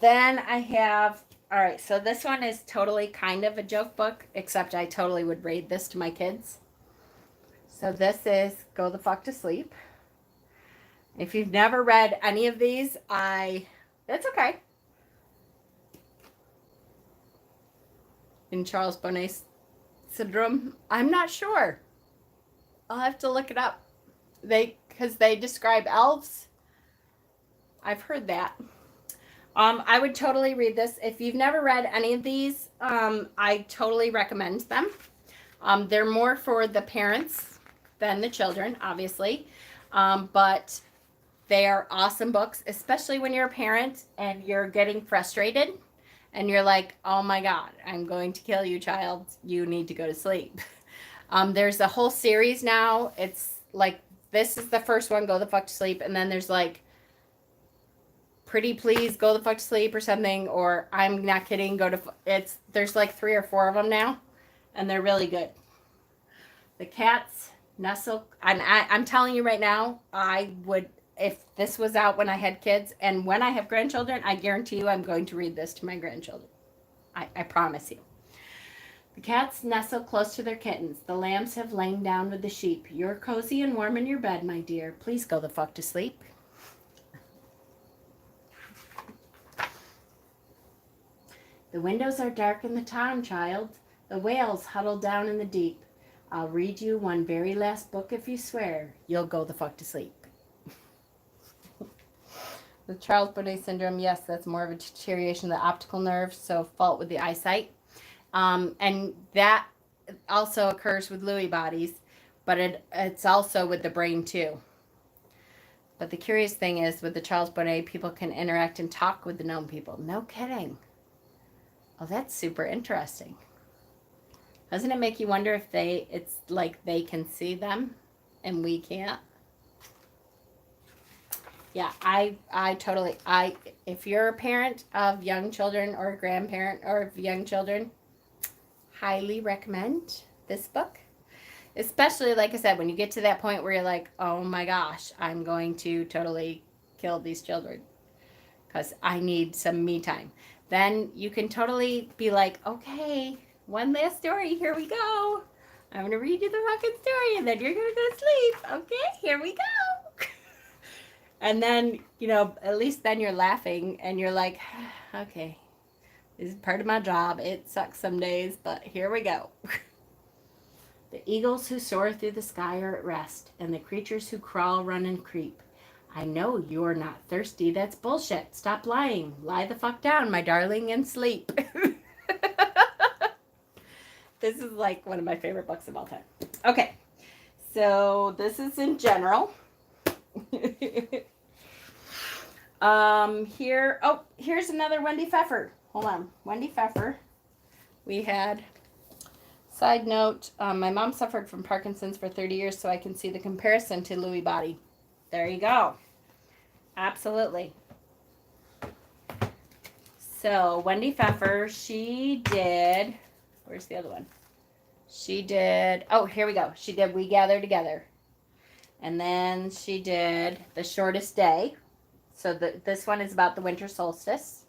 Then I have, all right, so this one is totally kind of a joke book, except I totally would read this to my kids. So this is Go the Fuck to Sleep. If you've never read any of these, that's okay. In Charles Bonnet syndrome, I'm not sure. I'll have to look it up. Because they describe elves. I've heard that. I would totally read this. If you've never read any of these, I totally recommend them. They're more for the parents than the children, obviously. But they are awesome books, especially when you're a parent and you're getting frustrated and you're like, oh my God, I'm going to kill you, child. You need to go to sleep. There's a whole series now. It's like, this is the first one, Go the Fuck to Sleep. And then there's like, Pretty Please, Go the Fuck to Sleep or something. Or I'm Not Kidding, there's like 3 or 4 of them now. And they're really good. The cats nestle. And I'm telling you right now, I would, if this was out when I had kids and when I have grandchildren, I guarantee you I'm going to read this to my grandchildren. I promise you. The cats nestle close to their kittens. The lambs have lain down with the sheep. You're cozy and warm in your bed, my dear. Please go the fuck to sleep. The windows are dark in the town, child. The whales huddle down in the deep. I'll read you one very last book if you swear you'll go the fuck to sleep. The Charles Bonnet syndrome, yes, that's more of a deterioration of the optical nerve, so fault with the eyesight. And that also occurs with Lewy bodies, but it's also with the brain too. But the curious thing is, with the Charles Bonnet, people can interact and talk with the gnome people. No kidding. Oh, that's super interesting. Doesn't it make you wonder if it's like they can see them and we can't? Yeah, I totally, if you're a parent of young children or a grandparent or of young children, highly recommend this book. Especially, like I said, when you get to that point where you're like, oh my gosh, I'm going to totally kill these children because I need some me time. Then you can totally be like, okay, one last story, here we go. I'm going to read you the fucking story and then you're going to go to sleep. Okay, here we go. And then, at least then you're laughing and you're like, okay, this is part of my job. It sucks some days, but here we go. The eagles who soar through the sky are at rest, and the creatures who crawl, run, and creep. I know you're not thirsty. That's bullshit. Stop lying. Lie the fuck down, my darling, and sleep. This is like one of my favorite books of all time. Okay, so this is in general. Here's another Wendy Pfeffer. Hold on. Wendy Pfeffer. We had, side note, my mom suffered from Parkinson's for 30 years, so I can see the comparison to Lewy body. There you go. Absolutely. So, Wendy Pfeffer, she did, where's the other one? She did, here we go. She did We Gather Together. And then she did The Shortest Day. So this one is about the winter solstice.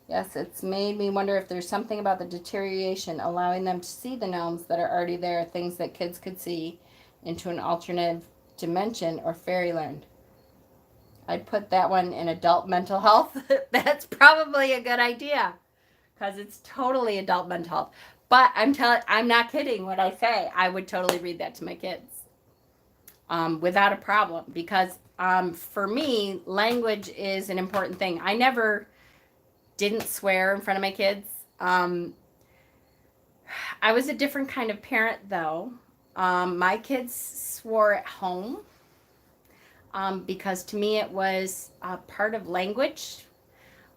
Yes, it's made me wonder if there's something about the deterioration, allowing them to see the gnomes that are already there, things that kids could see, into an alternative dimension or fairyland. I'd put that one in adult mental health. That's probably a good idea because it's totally adult mental health. But I'm not kidding when I say I would totally read that to my kids without a problem because for me, language is an important thing. I never didn't swear in front of my kids. I was a different kind of parent, though. My kids swore at home because to me it was a part of language.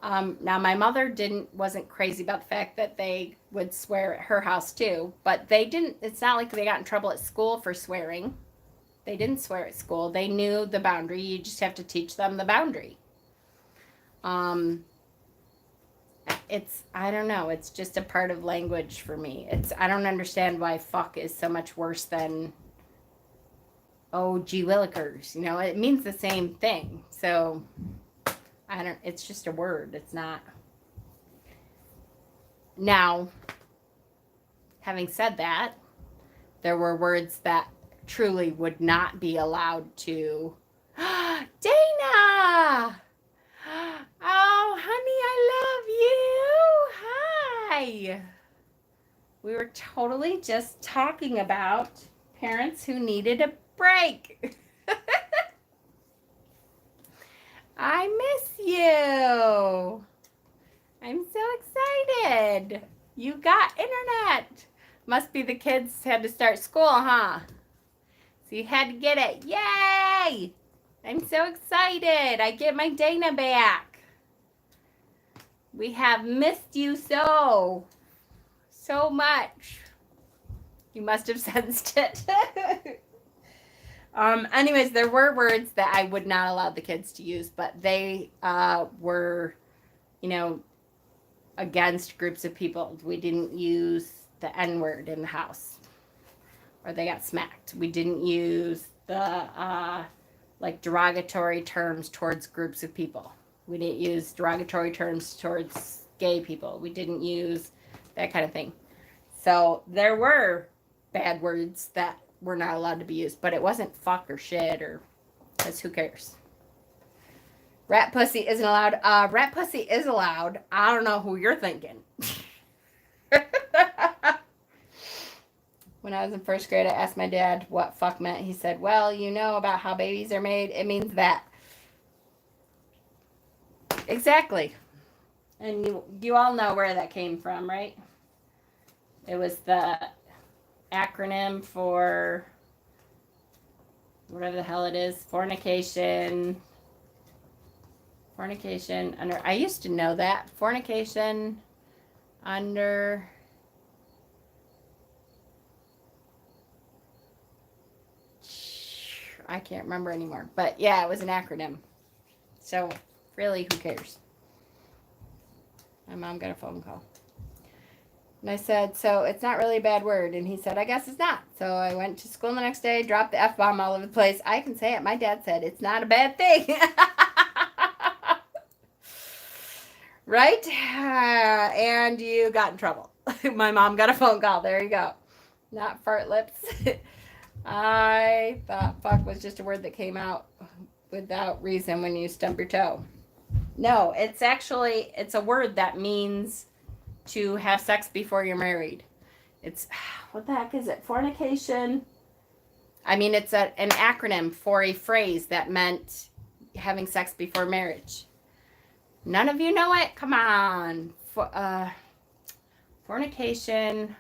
Now my mother wasn't crazy about the fact that they would swear at her house too, but they didn't. It's not like they got in trouble at school for swearing. They didn't swear at school. They knew the boundary. You just have to teach them the boundary. Um, I don't know. It's just a part of language for me. I don't understand why fuck is so much worse than oh gee willikers. You know, it means the same thing. So it's just a word. It's not. Now, having said that, there were words that truly would not be allowed to. Dana! Oh, honey, I love you. Hi. We were totally just talking about parents who needed a break. I miss you. I'm so excited. You got internet. Must be the kids had to start school, huh? So you had to get it. Yay! I'm so excited. I get my Dana back. We have missed you so much. You must have sensed it. Anyways, there were words that I would not allow the kids to use, but they were, against groups of people. We didn't use the N-word in the house, or they got smacked. We didn't use the derogatory terms towards groups of people. We didn't use derogatory terms towards gay people. We didn't use that kind of thing. So there were bad words that were not allowed to be used, but it wasn't fuck or shit or, because who cares? Rat pussy isn't allowed. Rat pussy is allowed. I don't know who you're thinking. When I was in first grade, I asked my dad what fuck meant. He said, well, you know about how babies are made. It means that. Exactly. And you all know where that came from, right? It was the acronym for whatever the hell it is. Fornication. I used to know that. Fornication under... I can't remember anymore. But yeah, it was an acronym. So really, who cares? My mom got a phone call. And I said, so it's not really a bad word. And he said, I guess it's not. So I went to school the next day, dropped the F-bomb all over the place. I can say it. My dad said it's not a bad thing. Right? And you got in trouble. My mom got a phone call. There you go. Not fart lips. I thought fuck was just a word that came out without reason when you stump your toe. No, it's a word that means to have sex before you're married. It's, what the heck is it? Fornication. I mean, it's an acronym for a phrase that meant having sex before marriage. None of you know it? Come on. Fornication.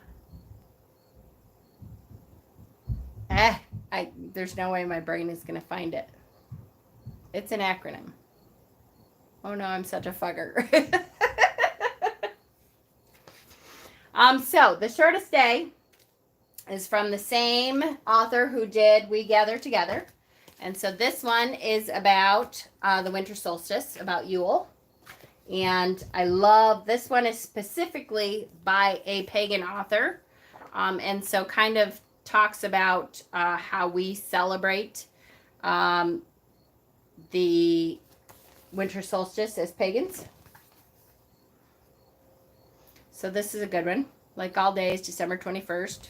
There's no way my brain is going to find it. It's an acronym. Oh no, I'm such a fugger. So the shortest day is from the same author who did We Gather Together. And so this one is about the winter solstice, about Yule. And I love, this one is specifically by a pagan author. And so kind of talks about how we celebrate the winter solstice as pagans. So this is a good one. Like all days, December 21st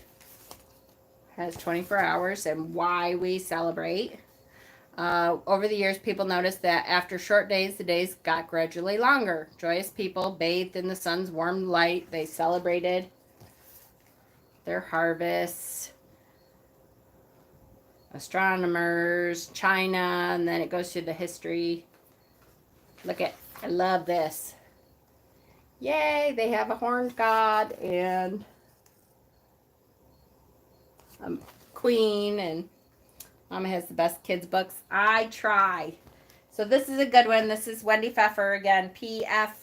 has 24 hours and why we celebrate. Over the years, people noticed that after short days, the days got gradually longer. Joyous people bathed in the sun's warm light. They celebrated their harvests. Astronomers, China, and then it goes through the history. Look at, I love this. Yay, they have a horned god, and Queen, and Mama has the best kids books. I try. So this is a good one. This is Wendy Pfeffer again. Pfeffer.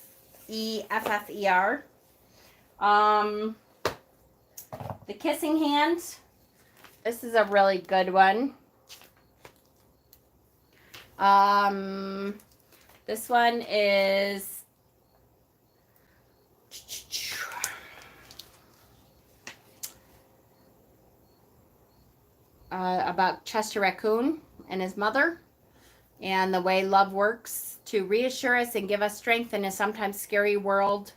The Kissing Hand. This is a really good one. This one is about Chester Raccoon and his mother, and the way love works to reassure us and give us strength in a sometimes scary world.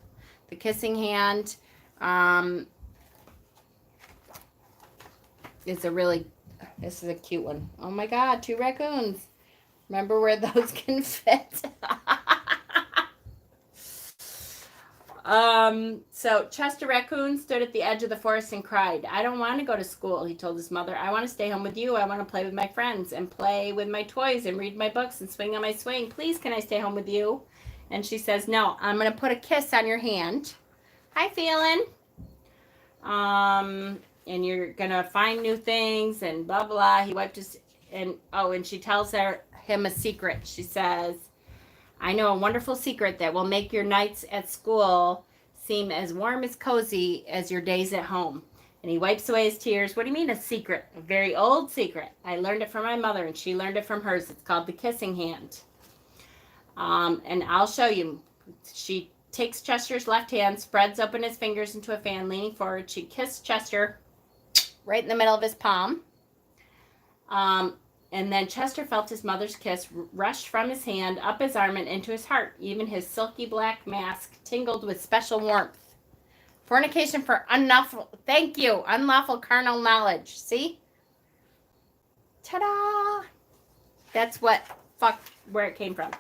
The Kissing Hand is this is a cute one. Oh my God, 2 raccoons. Remember where those can fit? So Chester Raccoon stood at the edge of the forest and cried. I don't want to go to school, he told his mother. I want to stay home with you. I want to play with my friends and play with my toys and read my books and swing on my swing. Please, can I stay home with you? And she says, no, I'm going to put a kiss on your hand. Hi, Phelan. And you're going to find new things and blah, blah. He wiped his, and she tells him a secret. She says, I know a wonderful secret that will make your nights at school seem as warm as cozy as your days at home. And he wipes away his tears. What do you mean a secret? A very old secret. I learned it from my mother, and she learned it from hers. It's called the Kissing Hand. And I'll show you. She takes Chester's left hand, spreads open his fingers into a fan, leaning forward. She kissed Chester right in the middle of his palm. And then Chester felt his mother's kiss rush from his hand, up his arm, and into his heart. Even his silky black mask tingled with special warmth. Fornication for unlawful carnal knowledge. See? Ta-da! That's where it came from.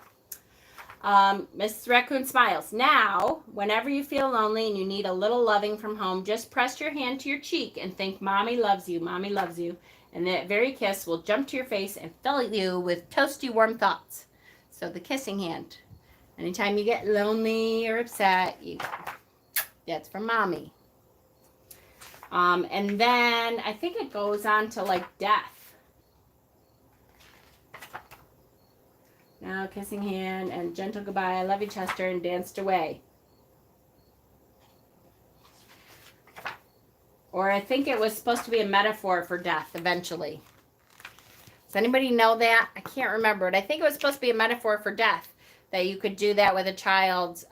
Mrs. Raccoon smiles. Now, whenever you feel lonely and you need a little loving from home, just press your hand to your cheek and think, Mommy loves you, Mommy loves you. And that very kiss will jump to your face and fill you with toasty, warm thoughts. So the Kissing Hand. Anytime you get lonely or upset, that's from Mommy. And then I think it goes on to like death. Now, Kissing Hand and Gentle Goodbye. I love you, Chester, and danced away. Or I think it was supposed to be a metaphor for death eventually. Does anybody know that? I can't remember it. I think it was supposed to be a metaphor for death. That you could do that with a child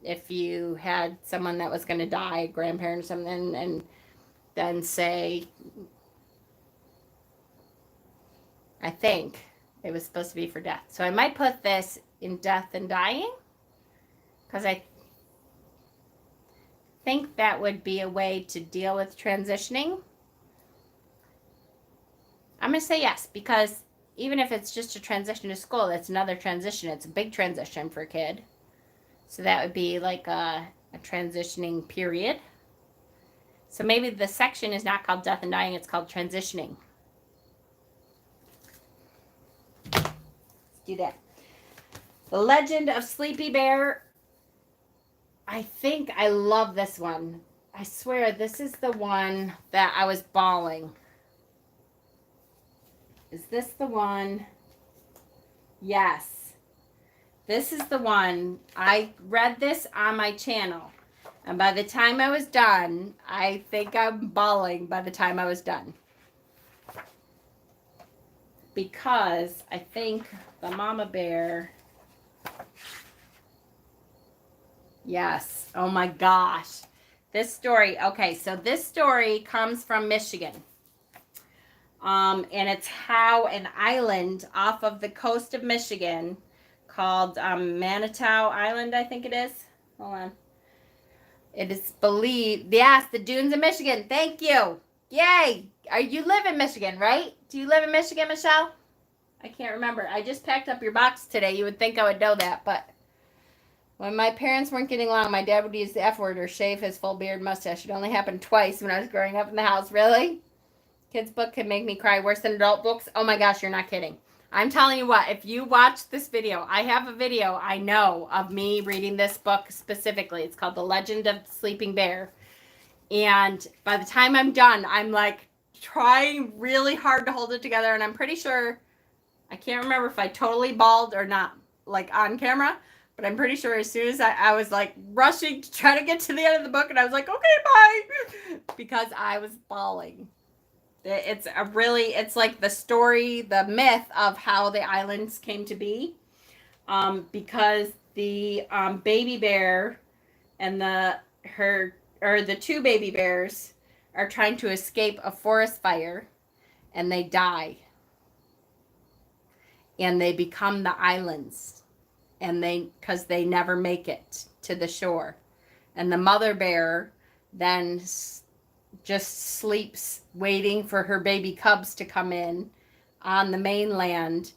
if you had someone that was going to die, a grandparent or something, and then say, I think it was supposed to be for death. So I might put this in death and dying. Because I think that would be a way to deal with transitioning. I'm going to say yes, because even if it's just a transition to school, that's another transition. It's a big transition for a kid. So that would be like a transitioning period. So maybe the section is not called Death and Dying, it's called Transitioning. Let's do that. The Legend of Sleepy Bear. I think I love this one. I swear this is the one that I was bawling. Is this the one? Yes. This is the one. I read this on my channel. And by the time I was done, I think I'm bawling by the time I was done. Because I think the mama bear... Yes. Oh my gosh. This story. Okay, so this story comes from Michigan. And it's how an island off of the coast of Michigan called Manitou Island, I think it is. Hold on. It is believed. Yes, the dunes of Michigan. Thank you. Yay. You live in Michigan, right? Do you live in Michigan, Michelle? I can't remember. I just packed up your box today. You would think I would know that, but... When my parents weren't getting along, my dad would use the F word or shave his full beard mustache. It only happened twice when I was growing up in the house. Really? Kids' book can make me cry worse than adult books? Oh my gosh, you're not kidding. I'm telling you what, if you watch this video, I have a video I know of me reading this book specifically. It's called The Legend of Sleeping Bear. And by the time I'm done, I'm like trying really hard to hold it together, and I'm pretty sure, I can't remember if I totally bawled or not, like on camera, but I'm pretty sure as soon as I was like rushing to try to get to the end of the book, and I was like, okay, bye, because I was bawling. It's like the story, the myth of how the islands came to be, because the baby bear and the two baby bears are trying to escape a forest fire, and they die, and they become the islands, and because they never make it to the shore, and the mother bear then just sleeps waiting for her baby cubs to come in on the mainland,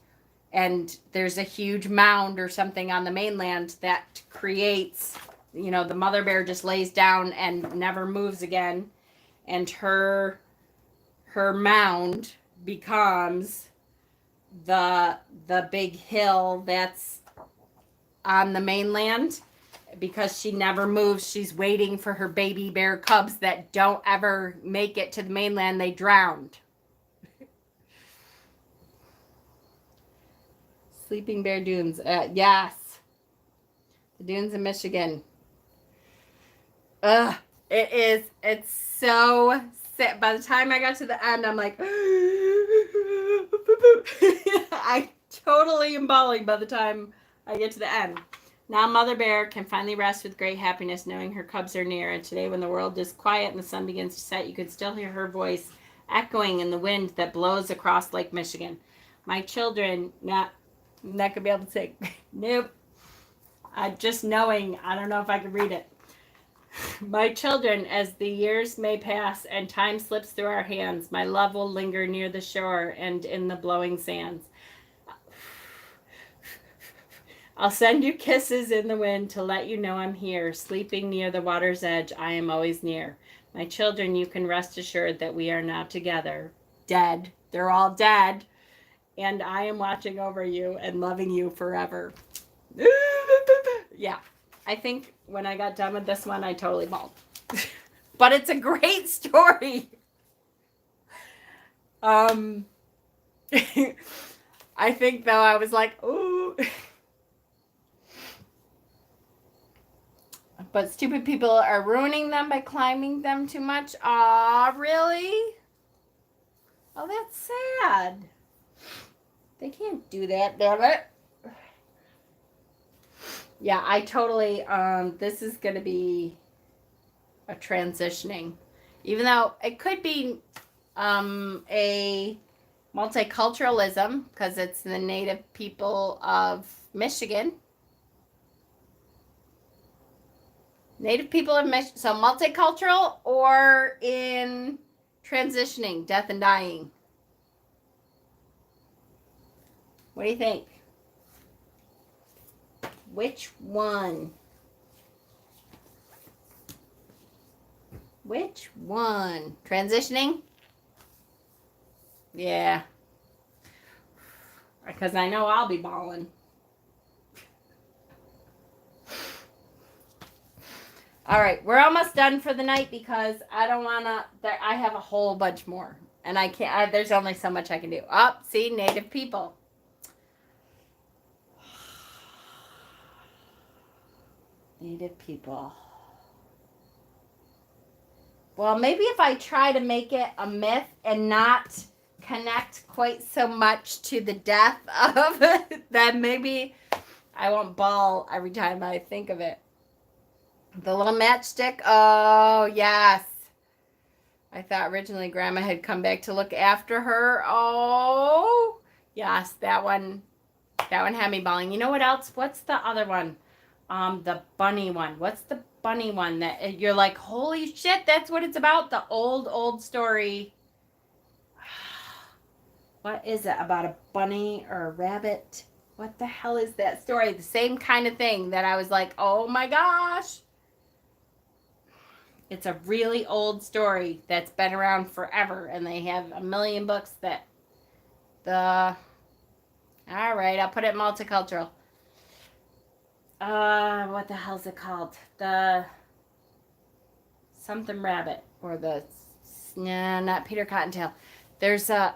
and there's a huge mound or something on the mainland that creates, the mother bear just lays down and never moves again, and her mound becomes the big hill that's on the mainland. Because she never moves, she's waiting for her baby bear cubs that don't ever make it to the mainland. They drowned. Sleeping Bear Dunes. Yes. The dunes in Michigan. It's so sad. By the time I got to the end, I'm like, I totally am bawling by the time I get to the end. Now Mother Bear can finally rest with great happiness, knowing her cubs are near. And today, when the world is quiet and the sun begins to set, you could still hear her voice echoing in the wind that blows across Lake Michigan. My children, I'm not gonna be able to say, nope. Just knowing, I don't know if I could read it. My children, as the years may pass and time slips through our hands, my love will linger near the shore and in the blowing sands. I'll send you kisses in the wind to let you know I'm here. Sleeping near the water's edge, I am always near. My children, you can rest assured that we are now together. Dead. They're all dead. And I am watching over you and loving you forever. Yeah. I think when I got done with this one, I totally bawled. But it's a great story. I think, though, I was like, ooh. But stupid people are ruining them by climbing them too much. Aw, really? Oh, that's sad. They can't do that, damn it. Yeah, I totally, this is going to be a transitioning. Even though it could be a multiculturalism, because it's the native people of Michigan. Native people of Michigan. So multicultural or in transitioning, death and dying. What do you think? Which one? Which one? Transitioning? Yeah. Because I know I'll be bawling. All right, we're almost done for the night because I don't want to, I have a whole bunch more. And I can't, there's only so much I can do. Oh, see, native people. Native people. Well, maybe if I try to make it a myth and not connect quite so much to the death of it, then maybe I won't bawl every time I think of it. The little matchstick. Oh, yes. I thought originally Grandma had come back to look after her. Oh, yes. That one had me bawling. You know what else? What's the other one? The bunny one. What's the bunny one that you're like, holy shit, that's what it's about? The old story. What is it about a bunny or a rabbit? What the hell is that story? The same kind of thing that I was like, oh my gosh. It's a really old story that's been around forever, and they have a million books that all right, I'll put it multicultural. What the hell's it called? The something rabbit, or the no, not Peter Cottontail. There's a,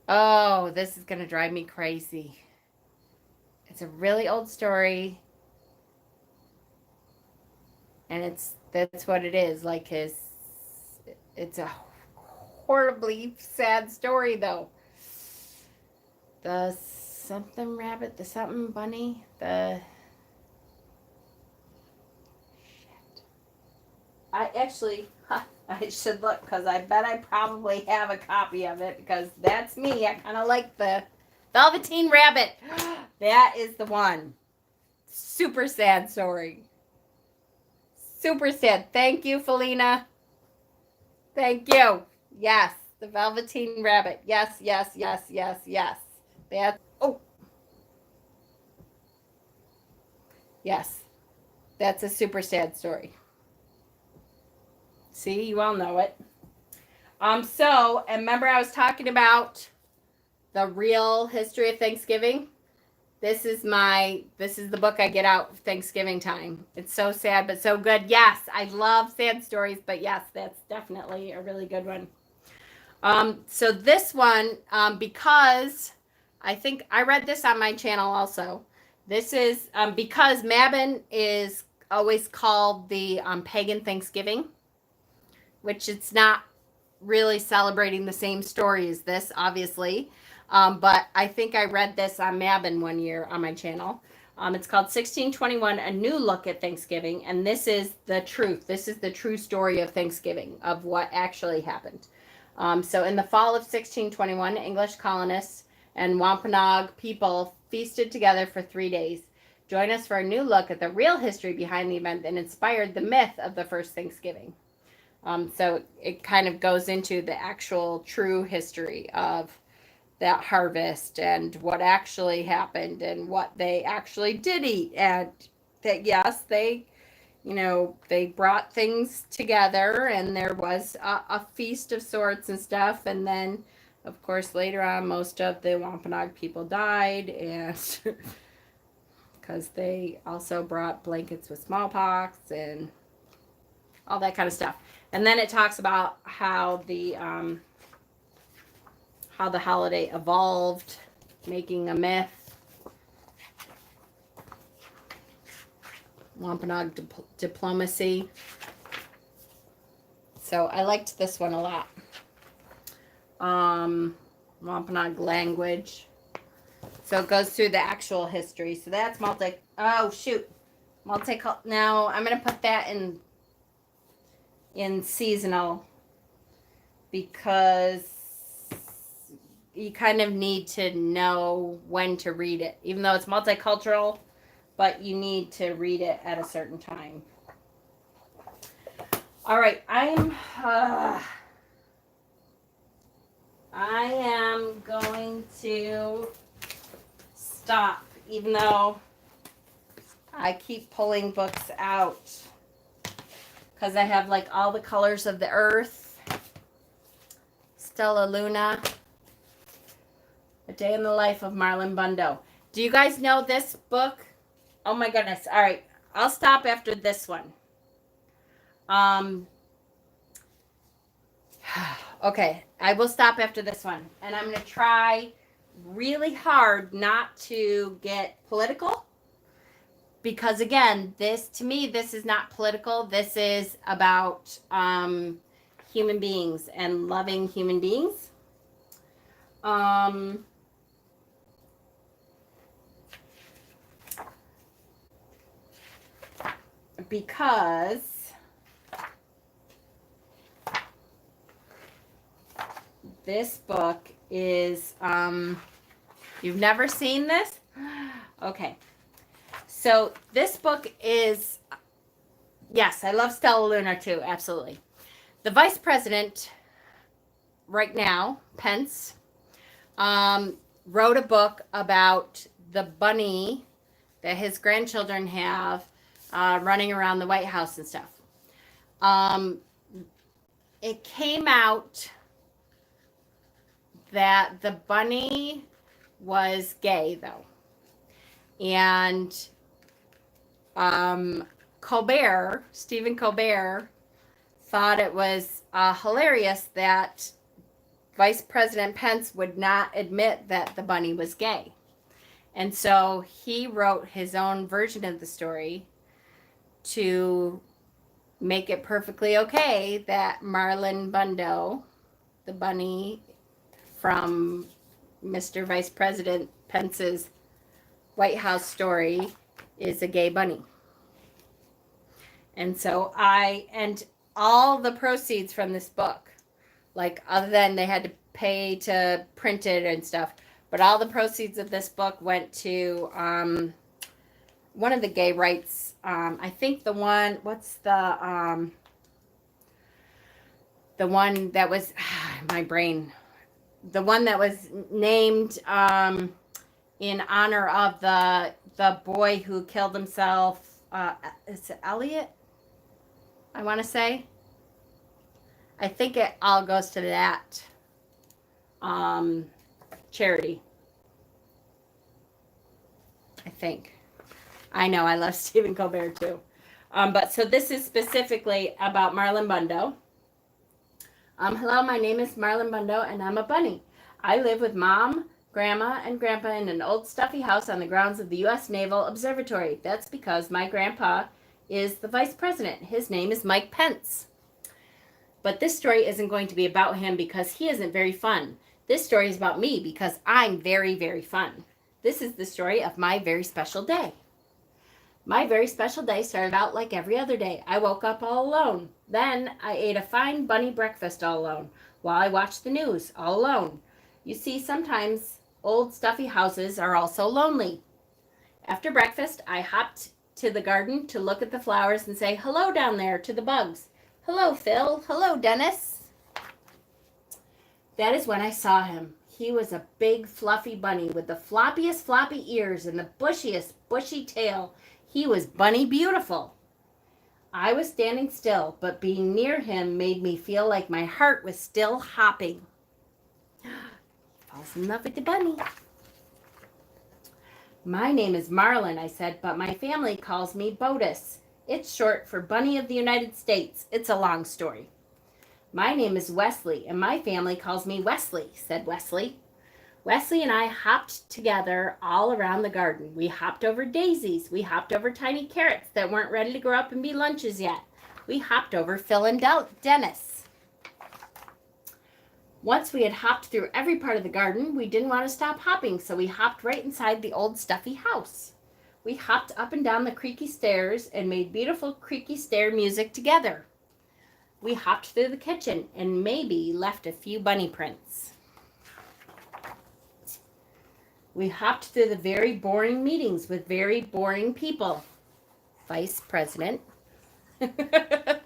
oh, this is going to drive me crazy. It's a really old story. And that's what it is. Like it's a horribly sad story though. The something rabbit, the something bunny, the shit. I actually, I should look because I bet I probably have a copy of it because that's me. I kind of like the Velveteen Rabbit. That is the one. Super sad story. Super sad. Thank you, Felina. Thank you. Yes, the Velveteen Rabbit. Yes, yes, yes, yes, yes. That. Oh. Yes, that's a super sad story. See, you all know it. So, and remember I was talking about the real history of Thanksgiving? This is the book I get out Thanksgiving time. It's so sad, but so good. Yes, I love sad stories, but yes, that's definitely a really good one. So this one, because I think I read this on my channel also. This is because Mabon is always called the Pagan Thanksgiving, which it's not really celebrating the same story as this, obviously. But I think I read this on Mabon one year on my channel. It's called 1621, A New Look at Thanksgiving. And this is the truth. This is the true story of Thanksgiving, of what actually happened. So in the fall of 1621, English colonists and Wampanoag people feasted together for 3 days. Join us for a new look at the real history behind the event that inspired the myth of the first Thanksgiving. So it kind of goes into the actual true history of that harvest and what actually happened and what they actually did eat. And that, yes, they brought things together and there was a feast of sorts and stuff. And then, of course, later on, most of the Wampanoag people died and because they also brought blankets with smallpox and all that kind of stuff. And then it talks about how the holiday evolved, making a myth. Wampanoag diplomacy. So I liked this one a lot. Wampanoag language. So it goes through the actual history. So that's now I'm going to put that in seasonal because you kind of need to know when to read it, even though it's multicultural, but you need to read it at a certain time. All right, I am going to stop, even though I keep pulling books out because I have like all the colors of the earth, Stella Luna, A Day in the Life of Marlon Bundo. Do you guys know this book? Oh my goodness. All right. I'll stop after this one. Okay. I will stop after this one. And I'm going to try really hard not to get political. Because again, to me, this is not political. This is about human beings and loving human beings. Because this book is, you've never seen this? Okay. So this book is, yes, I love Stella Luna too, absolutely. The vice president right now, Pence, wrote a book about the bunny that his grandchildren have running around the White House and stuff. It came out that the bunny was gay, though. And Stephen Colbert, thought it was hilarious that Vice President Pence would not admit that the bunny was gay. And so he wrote his own version of the story to make it perfectly okay that Marlon Bundo, the bunny from Mr. Vice President Pence's White House story, is a gay bunny. And so and all the proceeds from this book, like other than they had to pay to print it and stuff, but all the proceeds of this book went to one of the gay rights. I think the one, what's the one that was, my brain, the one that was named in honor of the boy who killed himself. Is it Elliot? I want to say. I think it all goes to that charity. I think. I know, I love Stephen Colbert too. But so this is specifically about Marlon Bundo. Hello, my name is Marlon Bundo and I'm a bunny. I live with Mom, Grandma, and Grandpa in an old stuffy house on the grounds of the U.S. Naval Observatory. That's because my grandpa is the vice president. His name is Mike Pence. But this story isn't going to be about him because he isn't very fun. This story is about me because I'm very, very fun. This is the story of my very special day. My very special day started out like every other day. I woke up all alone. Then I ate a fine bunny breakfast all alone while I watched the news all alone. You see, sometimes old stuffy houses are also lonely. After breakfast, I hopped to the garden to look at the flowers and say hello down there to the bugs. Hello, Phil. Hello, Dennis. That is when I saw him. He was a big fluffy bunny with the floppiest floppy ears and the bushiest bushy tail. He was bunny beautiful. I was standing still, but being near him made me feel like my heart was still hopping. Falls in love with the bunny. My name is Marlon, I said, but my family calls me Botus. It's short for Bunny of the United States. It's a long story. My name is Wesley, and my family calls me Wesley, said Wesley. Wesley and I hopped together all around the garden. We hopped over daisies. We hopped over tiny carrots that weren't ready to grow up and be lunches yet. We hopped over Phil and Dennis. Once we had hopped through every part of the garden, we didn't want to stop hopping, so we hopped right inside the old stuffy house. We hopped up and down the creaky stairs and made beautiful creaky stair music together. We hopped through the kitchen and maybe left a few bunny prints. We hopped through the very boring meetings with very boring people. Vice President. I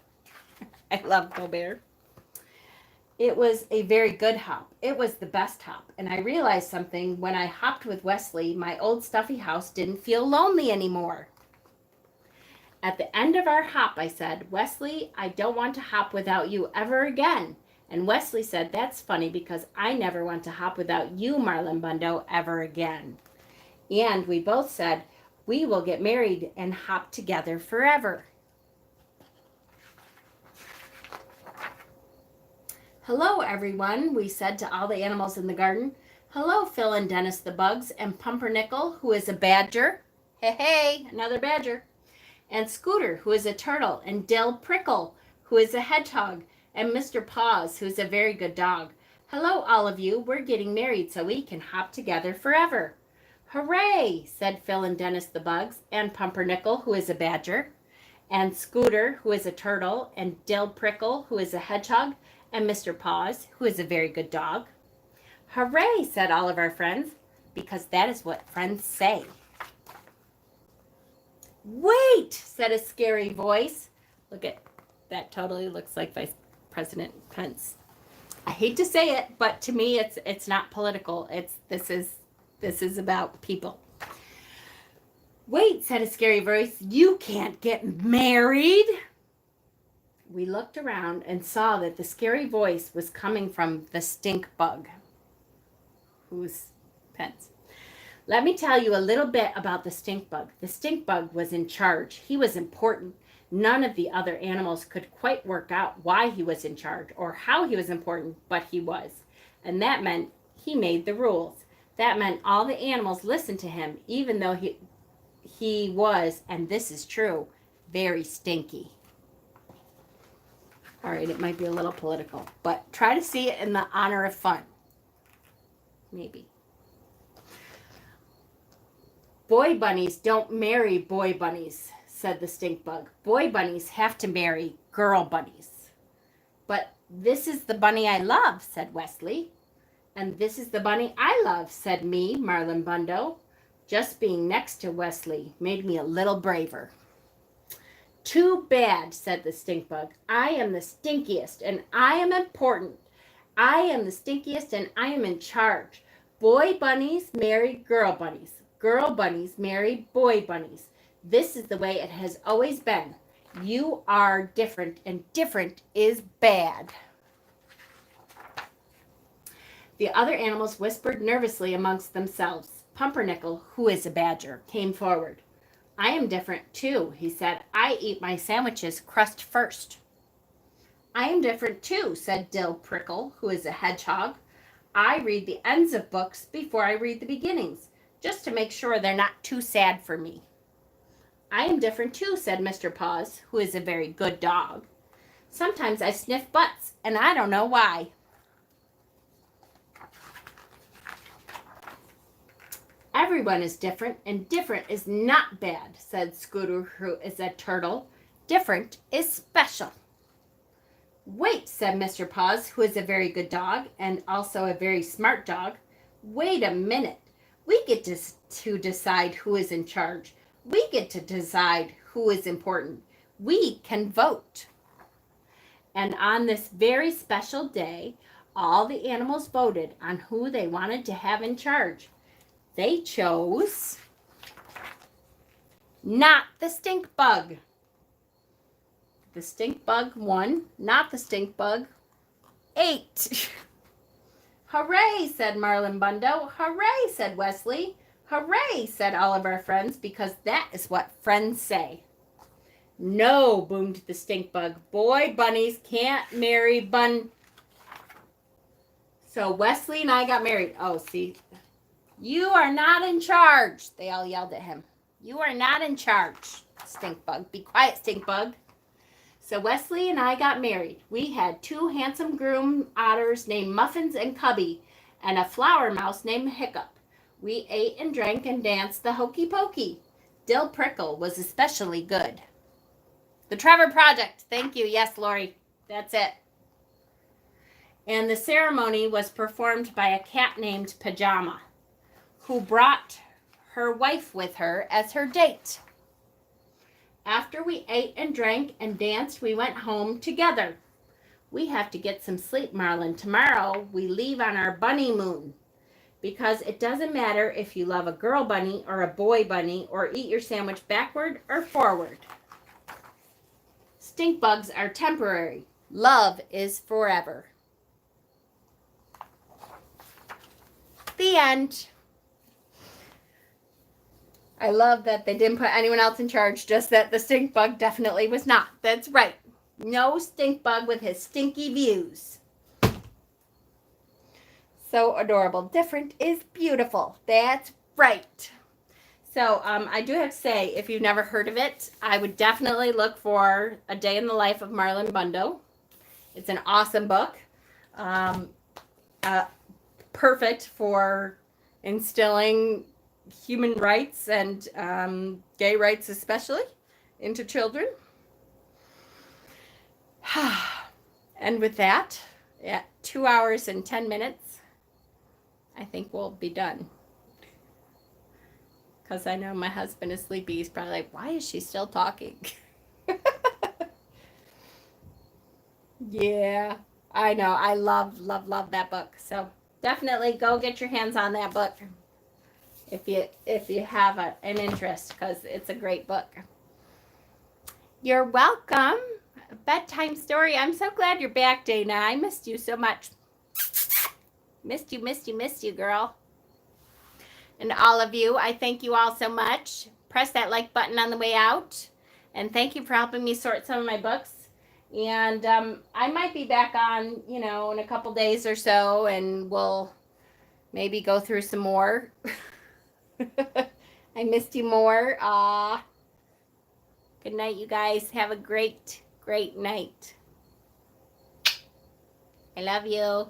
love Colbert. It was a very good hop. It was the best hop. And I realized something when I hopped with Wesley. My old stuffy house didn't feel lonely anymore. At the end of our hop, I said, Wesley, I don't want to hop without you ever again. And Wesley said, that's funny because I never want to hop without you, Marlon Bundo, ever again. And we both said, we will get married and hop together forever. Hello, everyone, we said to all the animals in the garden. Hello, Phil and Dennis the bugs, and Pumpernickel, who is a badger. Hey, another badger. And Scooter, who is a turtle, and Dill Prickle, who is a hedgehog, and Mr. Paws, who's a very good dog. Hello, all of you. We're getting married so we can hop together forever. Hooray, said Phil and Dennis the bugs, and Pumpernickel, who is a badger, and Scooter, who is a turtle, and Dill Prickle, who is a hedgehog, and Mr. Paws, who is a very good dog. Hooray, said all of our friends, because that is what friends say. Wait, said a scary voice. Look at that, totally looks like Vice President Pence. I hate to say it, but to me it's not political. This is about people. Wait, said a scary voice. You can't get married. We looked around and saw that the scary voice was coming from the stink bug. Who's Pence? Let me tell you a little bit about the stink bug. The stink bug was in charge. He was important. None of the other animals could quite work out why he was in charge or how he was important, but he was. And that meant he made the rules. That meant all the animals listened to him, even though he was, and this is true, very stinky. All right, it might be a little political, but try to see it in the honor of fun. Maybe. Boy bunnies don't marry boy bunnies, said the stink bug. Boy bunnies have to marry girl bunnies. But this is the bunny I love, said Wesley. And this is the bunny I love, said me, Marlon Bundo. Just being next to Wesley made me a little braver. Too bad, said the stink bug. I am the stinkiest and I am important. I am the stinkiest and I am in charge. Boy bunnies marry girl bunnies. Girl bunnies marry boy bunnies. This is the way it has always been. You are different, and different is bad. The other animals whispered nervously amongst themselves. Pumpernickel, who is a badger, came forward. I am different too, he said. I eat my sandwiches crust first. I am different too, said Dill Prickle, who is a hedgehog. I read the ends of books before I read the beginnings, just to make sure they're not too sad for me. I am different too, said Mr. Paws, who is a very good dog. Sometimes I sniff butts, and I don't know why. Everyone is different, and different is not bad, said Scooter, who is a turtle. Different is special. Wait, said Mr. Paws, who is a very good dog, and also a very smart dog. Wait a minute. We get to decide who is in charge. We get to decide who is important. We can vote. And on this very special day, all the animals voted on who they wanted to have in charge. They chose not the stink bug. The stink bug won, not the stink bug ate. Hooray, said Marlon Bundo. Hooray, said Wesley. Hooray, said all of our friends, because that is what friends say. No, boomed the stink bug. Boy bunnies can't marry bun. So Wesley and I got married. Oh, see, you are not in charge, they all yelled at him. You are not in charge, stink bug. Be quiet, stink bug. So Wesley and I got married. We had 2 handsome groom otters named Muffins and Cubby, and a flower mouse named Hiccup. We ate and drank and danced the hokey pokey. Dill Prickle was especially good. The Trevor Project. Thank you. Yes, Lori. That's it. And the ceremony was performed by a cat named Pajama, who brought her wife with her as her date. After we ate and drank and danced, we went home together. We have to get some sleep, Marlon. Tomorrow we leave on our bunny moon. Because it doesn't matter if you love a girl bunny or a boy bunny or eat your sandwich backward or forward. Stink bugs are temporary. Love is forever. The end. I love that they didn't put anyone else in charge, just that the stink bug definitely was not. That's right. No stink bug with his stinky views. So adorable. Different is beautiful. That's right. So I do have to say, if you've never heard of it, I would definitely look for A Day in the Life of Marlon Bundo. It's an awesome book. Perfect for instilling human rights and gay rights especially into children. And with that, at 2 hours and 10 minutes, I think we'll be done. Because I know my husband is sleepy. He's probably like, why is she still talking? Yeah, I know. I love that book. So definitely go get your hands on that book if you have an interest, because it's a great book. You're welcome. Bedtime story. I'm so glad you're back, Dana. I missed you so much. Missed you, girl. And all of you, I thank you all so much. Press that like button on the way out. And thank you for helping me sort some of my books. And I might be back on, in a couple days or so, and we'll maybe go through some more. I missed you more. Good night, you guys. Have a great, great night. I love you.